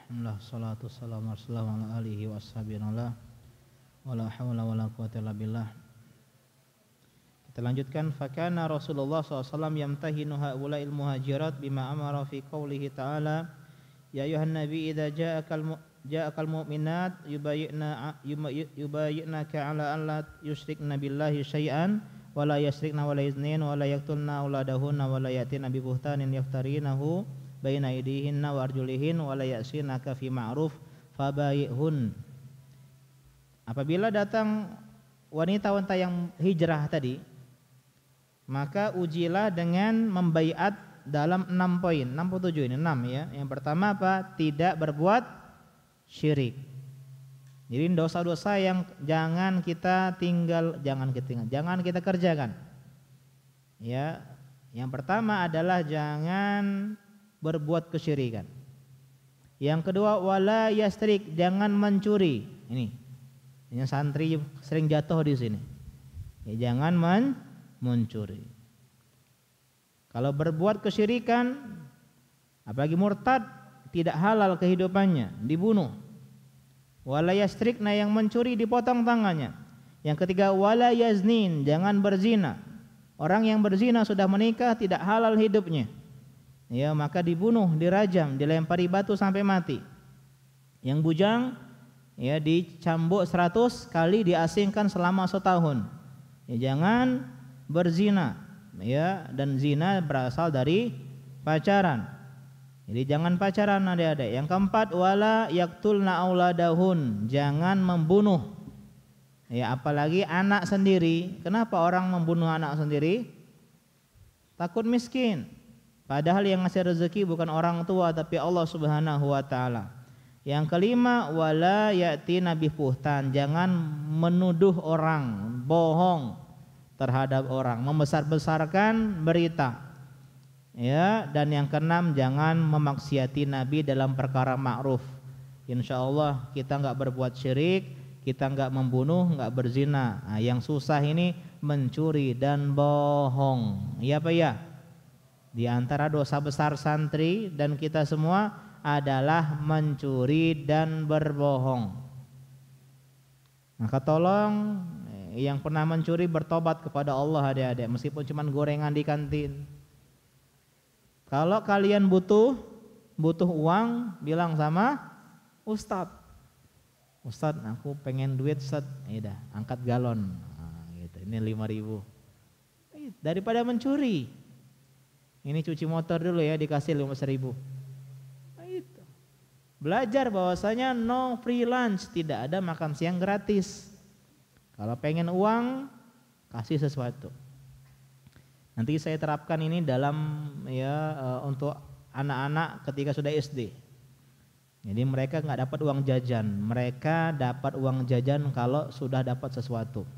Alhamdulillah, salatu wassalamu ala alihi wa ashabihi wala haula wala quwwata illa billah. Kita lanjutkan, fakana Rasulullah SAW yamtahinu haula'il muhajirat bima amara fi qoulihi ta'ala ya ayuhan nabi idza ja'akal mu'minat yubayyinaka ala alla yusyrikna billahi syai'an wala yasrikna wala yaznin wala yaqtulna auladahunna wala yatina bi buhtanin yaftarinahu baina aydihinna wa arjulihin wala ya'sinaka fi ma'ruf fabayyihun. Apabila datang wanita-wanita yang hijrah tadi, maka ujilah dengan membaiat dalam 6 poin, 67 ini 6 ya. Yang pertama apa? Tidak berbuat syirik. Jadi dosa-dosa yang jangan kita kerjakan. Ya, yang pertama adalah jangan berbuat kesyirikan. Yang kedua wala yastrik, jangan mencuri. Ini santri sering jatuh di sini. Ya, jangan mencuri. Kalau berbuat kesyirikan, apalagi murtad, tidak halal kehidupannya, dibunuh. Wala yastrikna, yang mencuri dipotong tangannya. Yang ketiga wala yaznin, jangan berzina. Orang yang berzina sudah menikah, tidak halal hidupnya. Ya, maka dibunuh, dirajam, dilempari batu sampai mati. Yang bujang ya dicambuk 100 kali, diasingkan selama setahun. Ya, jangan berzina. Ya, dan zina berasal dari pacaran. Jadi jangan pacaran adik-adik. Yang keempat wala yaqtulna auladahun, jangan membunuh. Ya, apalagi anak sendiri. Kenapa orang membunuh anak sendiri? Takut miskin. Padahal yang ngasih rezeki bukan orang tua tapi Allah Subhanahu wa taala. Yang kelima wala yatina bi buhtan, jangan menuduh orang, bohong terhadap orang, membesar-besarkan berita. Ya, dan yang keenam jangan memaksiati Nabi dalam perkara ma'ruf. Insyaallah kita enggak berbuat syirik, kita enggak membunuh, enggak berzina. Nah, yang susah ini mencuri dan bohong. Iya apa ya? Di antara dosa besar santri dan kita semua adalah mencuri dan berbohong. Maka tolong yang pernah mencuri bertobat kepada Allah adik-adik, meskipun cuma gorengan di kantin. Kalau kalian butuh uang, bilang sama Ustadz. Ustadz, aku pengen duit Ustadz. Ya dah, angkat galon. Nah, gitu. Ini 5.000. Daripada mencuri. Ini cuci motor dulu ya, dikasih 5.000. Nah, itu. Belajar bahwasanya no free lunch, tidak ada makan siang gratis. Kalau pengen uang, kasih sesuatu. Nanti saya terapkan ini dalam untuk anak-anak ketika sudah SD. Jadi mereka nggak dapat uang jajan, mereka dapat uang jajan kalau sudah dapat sesuatu.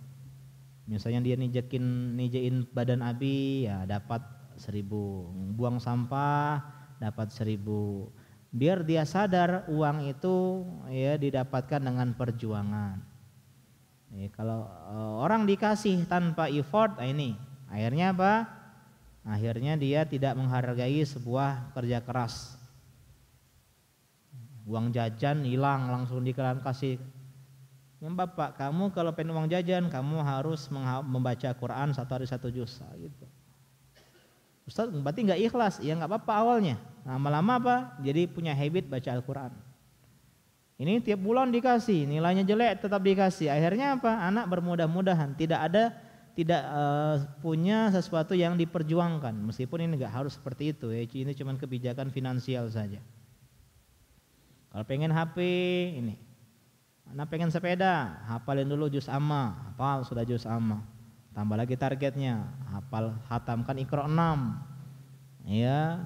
Misalnya dia nijein badan abi, ya dapat 1.000. Buang sampah dapat 1.000. Biar dia sadar uang itu ya didapatkan dengan perjuangan. Kalau orang dikasih tanpa effort, ini akhirnya apa? Akhirnya dia tidak menghargai sebuah kerja keras. Uang jajan hilang langsung kasih. Ya Bapak, kamu kalau pengen uang jajan kamu harus membaca Quran 1 hari 1 juz gitu. Ustaz, berarti enggak ikhlas. Ya enggak apa-apa awalnya. Lama-lama apa? Jadi punya habit baca Al-Quran. Ini tiap bulan dikasih, nilainya jelek tetap dikasih. Akhirnya apa? Anak bermudah-mudahan, tidak punya sesuatu yang diperjuangkan. Meskipun ini enggak harus seperti itu ya. Ini cuma kebijakan finansial saja. Kalau pengen HP ini, anak pengen sepeda, hafalin dulu juz amma, hafal sudah juz amma. Tambah lagi targetnya, hatamkan Iqra 6. Ya.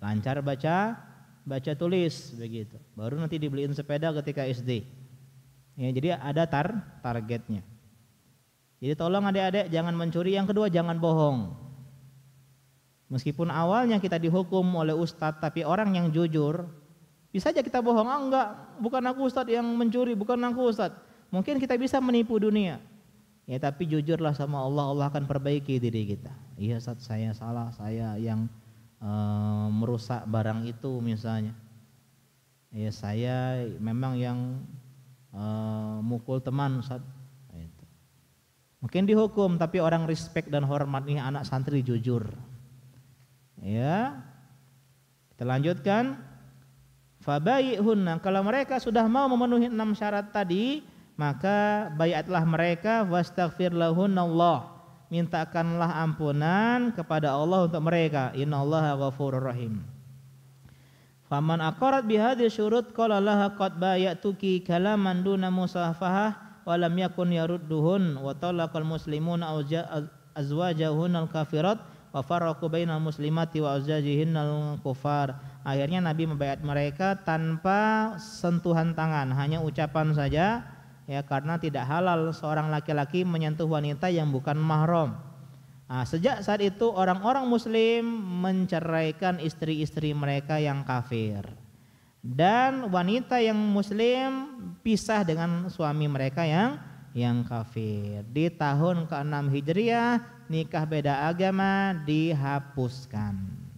Lancar baca tulis begitu. Baru nanti dibeliin sepeda ketika SD. Ya, jadi ada targetnya. Jadi tolong adik-adik jangan mencuri, yang kedua jangan bohong. Meskipun awalnya kita dihukum oleh ustadz, tapi orang yang jujur bisa aja kita bohong, enggak, bukan aku ustadz yang mencuri, bukan aku ustadz. Mungkin kita bisa menipu dunia. Ya tapi jujurlah sama Allah, Allah akan perbaiki diri kita. Iya Ustaz, saya salah, saya yang merusak barang itu misalnya. Ya saya memang yang mukul teman Ustaz. Itu. Mungkin dihukum tapi orang respect dan hormat, ini anak santri jujur. Ya. Kita lanjutkan. Fabayyihunna, kalau mereka sudah mau memenuhi 6 syarat tadi, maka bayatlah mereka, wastaghfir lahunallah, mintakanlah ampunan kepada Allah untuk mereka, innallaha ghafurur rahim. Faman aqarat bihadhi syurut qala laha qad bayatuki kalaman duna musafahah wa lam yakun yarudduhun wa talaqal muslimuna azwajahunal kafirat wa farraqu bainal muslimati wa azwajihinnal kufar. Akhirnya Nabi membayat mereka tanpa sentuhan tangan, hanya ucapan saja, ya, karena tidak halal seorang laki-laki menyentuh wanita yang bukan mahram. Nah, sejak saat itu orang-orang muslim menceraikan istri-istri mereka yang kafir, dan wanita yang muslim pisah dengan suami mereka yang kafir. Di tahun ke-6 Hijriah nikah beda agama dihapuskan.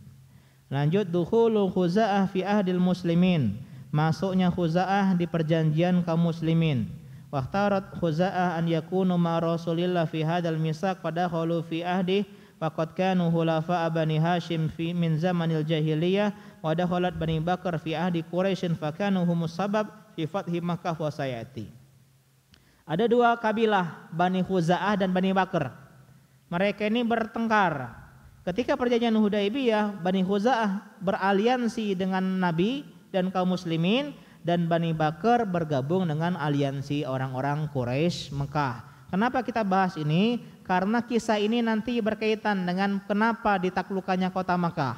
Lanjut, dukhulu Khuza'ah fi ahdil muslimin, masuknya Khuza'ah di perjanjian kaum muslimin. Waqtarat Khuza'ah an yakunu ma Rasulillah fi hadal misaq fadakhalu fi ahdi faqad kanu khulafa'a Bani Hashim fi min zamanil jahiliyah wa dakhalat Bani Bakar fi ahdi Quraisy fa kanu humus sabab fi fathi Makkah wa sayati. Ada dua kabilah, Bani Khuza'ah dan Bani Bakar. Mereka ini bertengkar. Ketika perjanjian Hudaibiyah, Bani Khuza'ah beraliansi dengan Nabi dan kaum muslimin, dan Bani Bakar bergabung dengan aliansi orang-orang Quraisy Mekah. Kenapa kita bahas ini? Karena kisah ini nanti berkaitan dengan kenapa ditaklukkannya kota Mekah.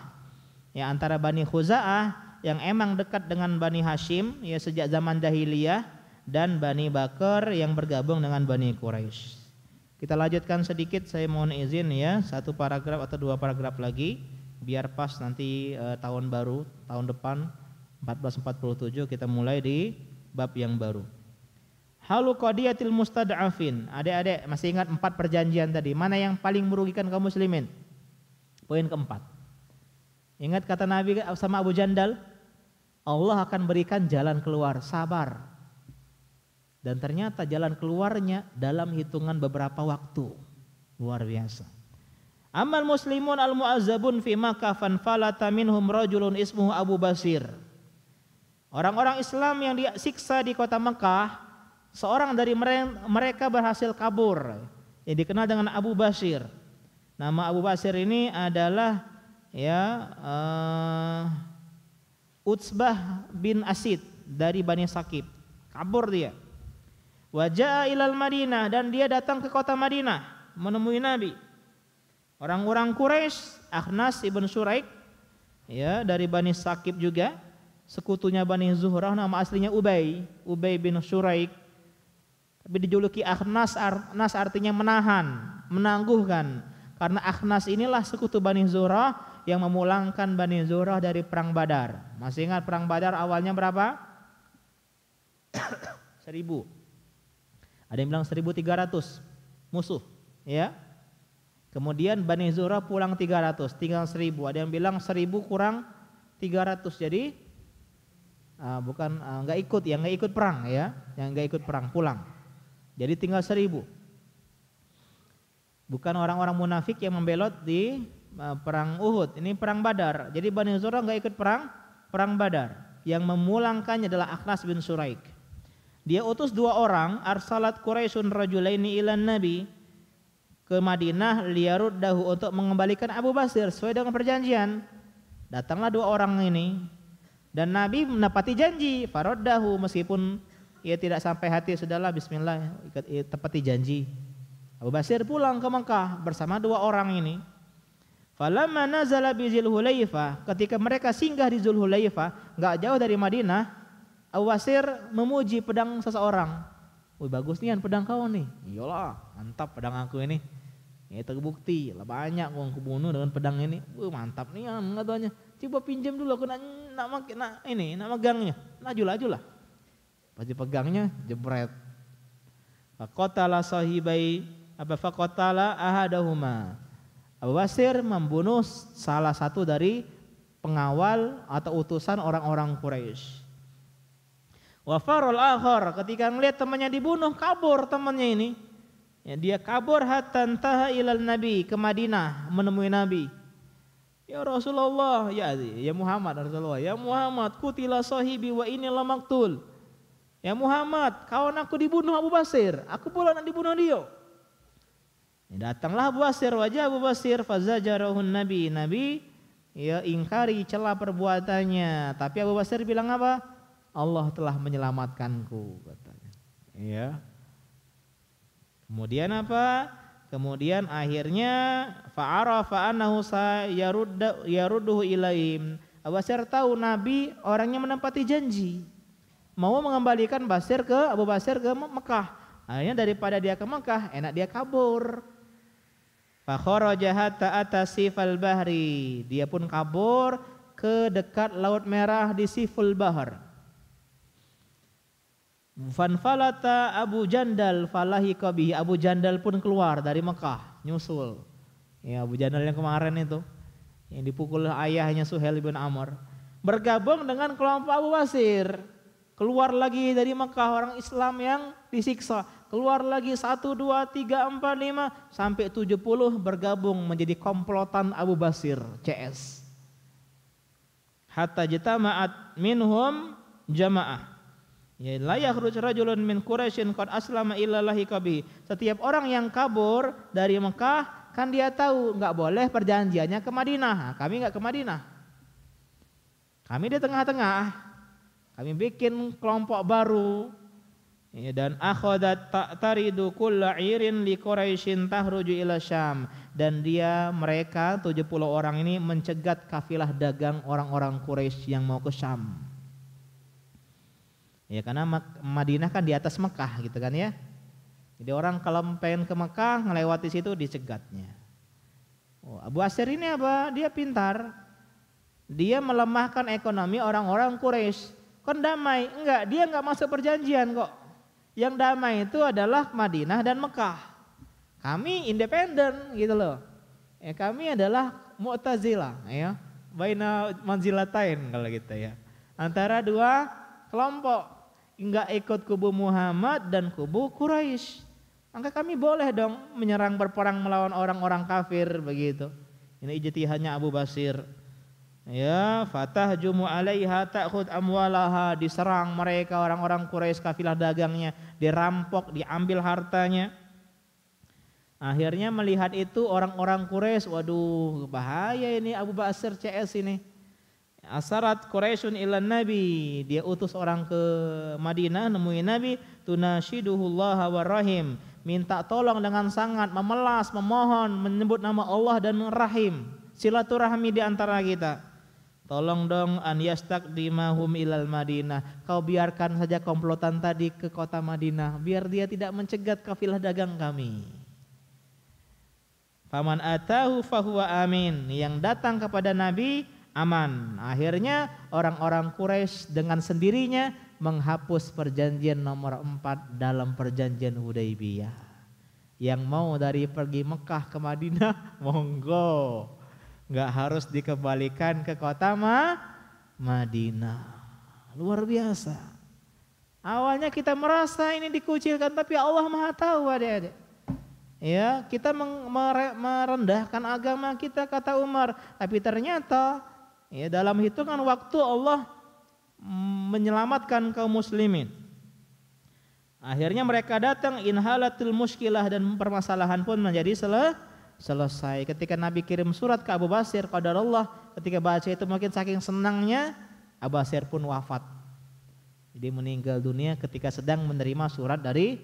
Ya, antara Bani Khuza'ah yang emang dekat dengan Bani Hashim ya sejak zaman jahiliyah, dan Bani Bakar yang bergabung dengan Bani Quraisy. Kita lanjutkan sedikit, saya mohon izin ya, 1 paragraf atau 2 paragraf lagi biar pas nanti tahun baru, tahun depan 1447 kita mulai di bab yang baru. Halu qadiyatil mustad'afin. Adik-adik masih ingat 4 perjanjian tadi, mana yang paling merugikan kaum muslimin? Poin keempat. Ingat kata Nabi sama Abu Jandal, Allah akan berikan jalan keluar, sabar. Dan ternyata jalan keluarnya dalam hitungan beberapa waktu. Luar biasa. Amal muslimun al-mu'azzabun fi Makkah fanfalata minhum rajulun ismuhu Abu Basir. Orang-orang Islam yang disiksa di kota Mekah, seorang dari mereka berhasil kabur, yang dikenal dengan Abu Basir. Nama Abu Basir ini adalah Utsbah bin Asid dari Bani Saqib. Kabur dia. Wajah ilal Madinah, dan dia datang ke kota Madinah menemui Nabi. Orang-orang Quraisy, Akhnas ibn Syuraik, ya dari Bani Saqib juga, sekutunya Bani Zuhrah, nama aslinya Ubay bin Syuraik. Tapi dijuluki Akhnas, Akhnas artinya menahan, menangguhkan. Karena Akhnas inilah sekutu Bani Zuhrah yang memulangkan Bani Zuhrah dari perang Badar. Masih ingat perang Badar awalnya berapa? 1000. Ada yang bilang 1.300 musuh, ya. Kemudian Bani Zuhrah pulang 300, tinggal 1.000. Ada yang bilang 1.000 kurang 300, jadi nggak ikut perang ya, yang nggak ikut perang pulang. Jadi tinggal 1.000. Bukan orang-orang munafik yang membelot di perang Uhud, ini perang Badar. Jadi Bani Zuhrah nggak ikut perang Badar. Yang memulangkannya adalah Akhnas bin Syuraik. Dia utus 2 orang, arsalat Quraisyun rajulaini ilan Nabi, ke Madinah liyaruddahu, untuk mengembalikan Abu Basir sesuai dengan perjanjian. Datanglah 2 orang ini, dan Nabi menepati janji, faraddahu, meskipun ia tidak sampai hati, sudahlah bismillah, tepati janji. Abu Basir pulang ke Mekah bersama 2 orang ini. Falamma nazala bi Zulhulaifah, ketika mereka singgah di Zulhulaifah, enggak jauh dari Madinah, Abu Basir memuji pedang seseorang. Wih, bagus nih pedang kau nih. Iyalah, mantap pedang aku ini. Ya terbukti lah, banyak orang kebunuh dengan pedang ini. Wih, mantap nih katanya. Coba pinjam dulu, aku nak megangnya. Laju lah. Pas dipegangnya jebret. Faqatala sahibai faqatala ahadahuma. Abu Basir membunuh salah satu dari pengawal atau utusan orang-orang Quraisy. Wa farul akhar, ketika ngelihat temannya dibunuh, kabur temannya ini. Ya, dia kabur hatta taha ilal nabi, ke Madinah menemui Nabi. Ya Rasulullah, ya Muhammad Rasulullah, ya Muhammad, kutila sahibi wa inilah maktul. Ya Muhammad, kawan aku dibunuh Abu Basir, aku pula nak dibunuh dia. Ya, datanglah Abu Basir, wajah Abu Basir, fazajarahun Nabi ya ingkari celah perbuatannya, tapi Abu Basir bilang apa? Allah telah menyelamatkanku, katanya. Ya. Kemudian apa? Kemudian akhirnya fa'arafa annahu yarudduhu ilaihim. Abu Basir tahu Nabi orangnya menepati janji, mau mengembalikan Abu Basir ke Mekah. Akhirnya daripada dia ke Mekah, enak dia kabur. Fa kharaja hatta ata sifal bahri. Dia pun kabur ke dekat Laut Merah di Siful Bahar. Fanfalata Abu Jandal falahiqa bihi. Abu Jandal pun keluar dari Mekah, nyusul. Ya, Abu Jandal yang kemarin itu, yang dipukul ayahnya Suhail bin Amr, bergabung dengan kelompok Abu Basir. Keluar lagi dari Mekah orang Islam yang disiksa. Keluar lagi 1, 2, 3, 4, 5 sampai 70 bergabung menjadi komplotan Abu Basir CS. Hatta jitama'at minhum jama'ah. Ya, la yakhruj rajulun min Quraisyin qad aslama illa lahiqa bihi. Setiap orang yang kabur dari Mekah kan dia tahu enggak boleh perjanjiannya ke Madinah. Kami enggak ke Madinah. Kami di tengah-tengah. Kami bikin kelompok baru. Ya, dan akhadat taridu kulla irin li Quraisyin tahruju ila Syam. Dan mereka 70 orang ini mencegat kafilah dagang orang-orang Quraisy yang mau ke Syam. Ya, karena Madinah kan di atas Mekah gitu kan ya. Jadi orang kalau pengen ke Mekah ngelewati situ dicegatnya. Oh, Abu Basir ini apa? Dia pintar. Dia melemahkan ekonomi orang-orang Quraisy. Kan damai? Enggak, dia enggak masuk perjanjian kok. Yang damai itu adalah Madinah dan Mekah. Kami independen gitu loh. Ya, kami adalah Mu'tazilah ya. Baina manzilatain kalau gitu ya. Antara dua kelompok. Enggak ikut kubu Muhammad dan kubu Quraisy. Maka kami boleh dong menyerang berperang melawan orang-orang kafir begitu. Ini ijtihadnya Abu Basir. Ya, fatahjumu 'alaiha ta'khud amwalaha, diserang mereka orang-orang Quraisy kafilah dagangnya, dirampok, diambil hartanya. Akhirnya melihat itu orang-orang Quraisy, waduh bahaya ini Abu Basir CS ini. Asarat Quraisyun ilan Nabi, dia utus orang ke Madinah nemuin Nabi, tunashiduhullaha warrahim, minta tolong dengan sangat, memelas, memohon, menyebut nama Allah dan Rahim, silaturahmi di antara kita. Tolong dong an yastaqdimahum ilal Madinah, kau biarkan saja komplotan tadi ke kota Madinah, biar dia tidak mencegat kafilah dagang kami. Faman atahu fahuwa amin, yang datang kepada Nabi aman. Akhirnya orang-orang Quraisy dengan sendirinya menghapus perjanjian nomor 4 dalam perjanjian Hudaibiyah. Yang mau dari pergi Mekah ke Madinah, monggo. Enggak harus dikembalikan ke kota Madinah. Luar biasa. Awalnya kita merasa ini dikucilkan, tapi Allah Maha tahu adik-adik. Ya, kita merendahkan agama kita kata Umar, tapi ternyata ya, dalam hitungan waktu Allah menyelamatkan kaum muslimin. Akhirnya mereka datang, inhalatul muskilah, dan permasalahan pun menjadi selesai. Ketika Nabi kirim surat ke Abu Basir, qadarullah, ketika baca itu mungkin saking senangnya Abu Basir pun wafat. Jadi meninggal dunia ketika sedang menerima surat dari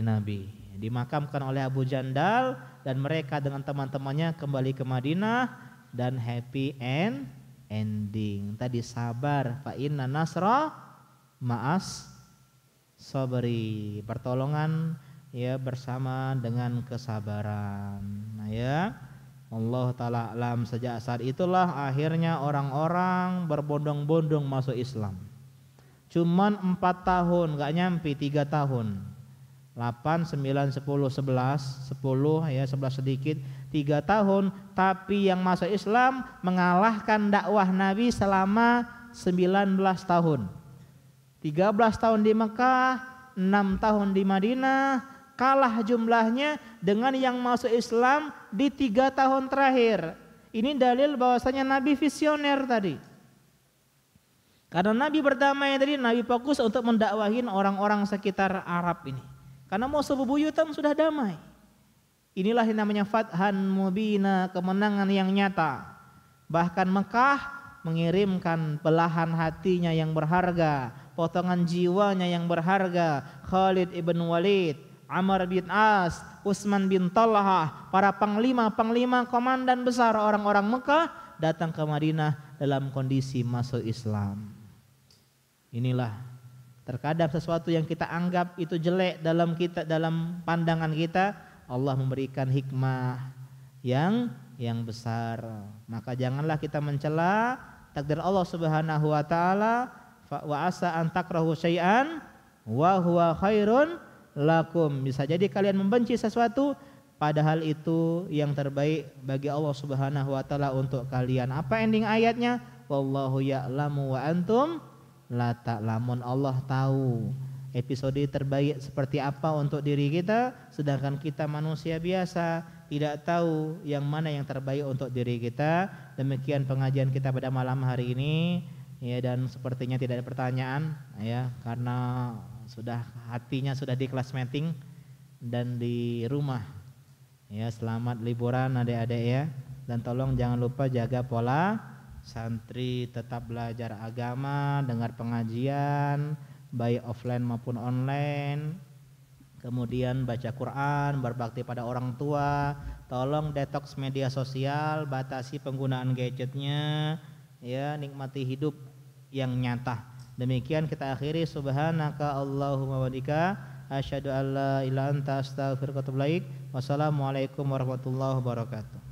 Nabi. Dimakamkan oleh Abu Jandal dan mereka dengan teman-temannya kembali ke Madinah dan happy ending. Tadi sabar, fa inna nasra ma'as sabri, pertolongan ya bersama dengan kesabaran. Nah ya, Allah taala alam. Sejak saat itulah akhirnya orang-orang berbondong-bondong masuk Islam. Cuman 4 tahun, enggak nyampe 3 tahun. 8, 9, 10, 11 ya, 11 sedikit, 3 tahun, tapi yang masuk Islam mengalahkan dakwah Nabi selama 19 tahun. 13 tahun di Mekah, 6 tahun di Madinah, kalah jumlahnya dengan yang masuk Islam di 3 tahun terakhir. Ini dalil bahwasanya Nabi visioner tadi. Karena Nabi berdamai tadi, Nabi fokus untuk mendakwahin orang-orang sekitar Arab ini. Karena musuh bebuyutan sudah damai. Inilah yang namanya fathan mubina, kemenangan yang nyata. Bahkan Mekah mengirimkan belahan hatinya yang berharga, potongan jiwanya yang berharga, Khalid ibn Walid, Amr bin As, Utsman bin Talhah, para panglima-panglima komandan besar orang-orang Mekah datang ke Madinah dalam kondisi masuk Islam. Inilah terkadang sesuatu yang kita anggap itu jelek dalam pandangan kita, Allah memberikan hikmah yang besar. Maka janganlah kita mencela takdir Allah Subhanahu wa taala. Wa asa an takrahu syai'an wa huwa khairun lakum. Bisa jadi kalian membenci sesuatu padahal itu yang terbaik bagi Allah Subhanahu wa taala untuk kalian. Apa ending ayatnya? Wallahu ya'lamu wa antum la ta'lamun. Allah tahu episode terbaik seperti apa untuk diri kita, sedangkan kita manusia biasa tidak tahu yang mana yang terbaik untuk diri kita. Demikian pengajian kita pada malam hari ini ya, dan sepertinya tidak ada pertanyaan ya, karena hatinya sudah di kelas meeting dan di rumah ya. Selamat liburan adik-adik ya, dan tolong jangan lupa jaga pola santri, tetap belajar agama, dengar pengajian baik offline maupun online, kemudian baca Quran, berbakti pada orang tua, tolong detox media sosial, batasi penggunaan gadgetnya ya, nikmati hidup yang nyata. Demikian kita akhiri. Subhanaka Allahumma wa bihamdika asyhadu an la ilaha illa anta astaghfiruka wa atubu ilaik. Wassalamualaikum warahmatullahi wabarakatuh.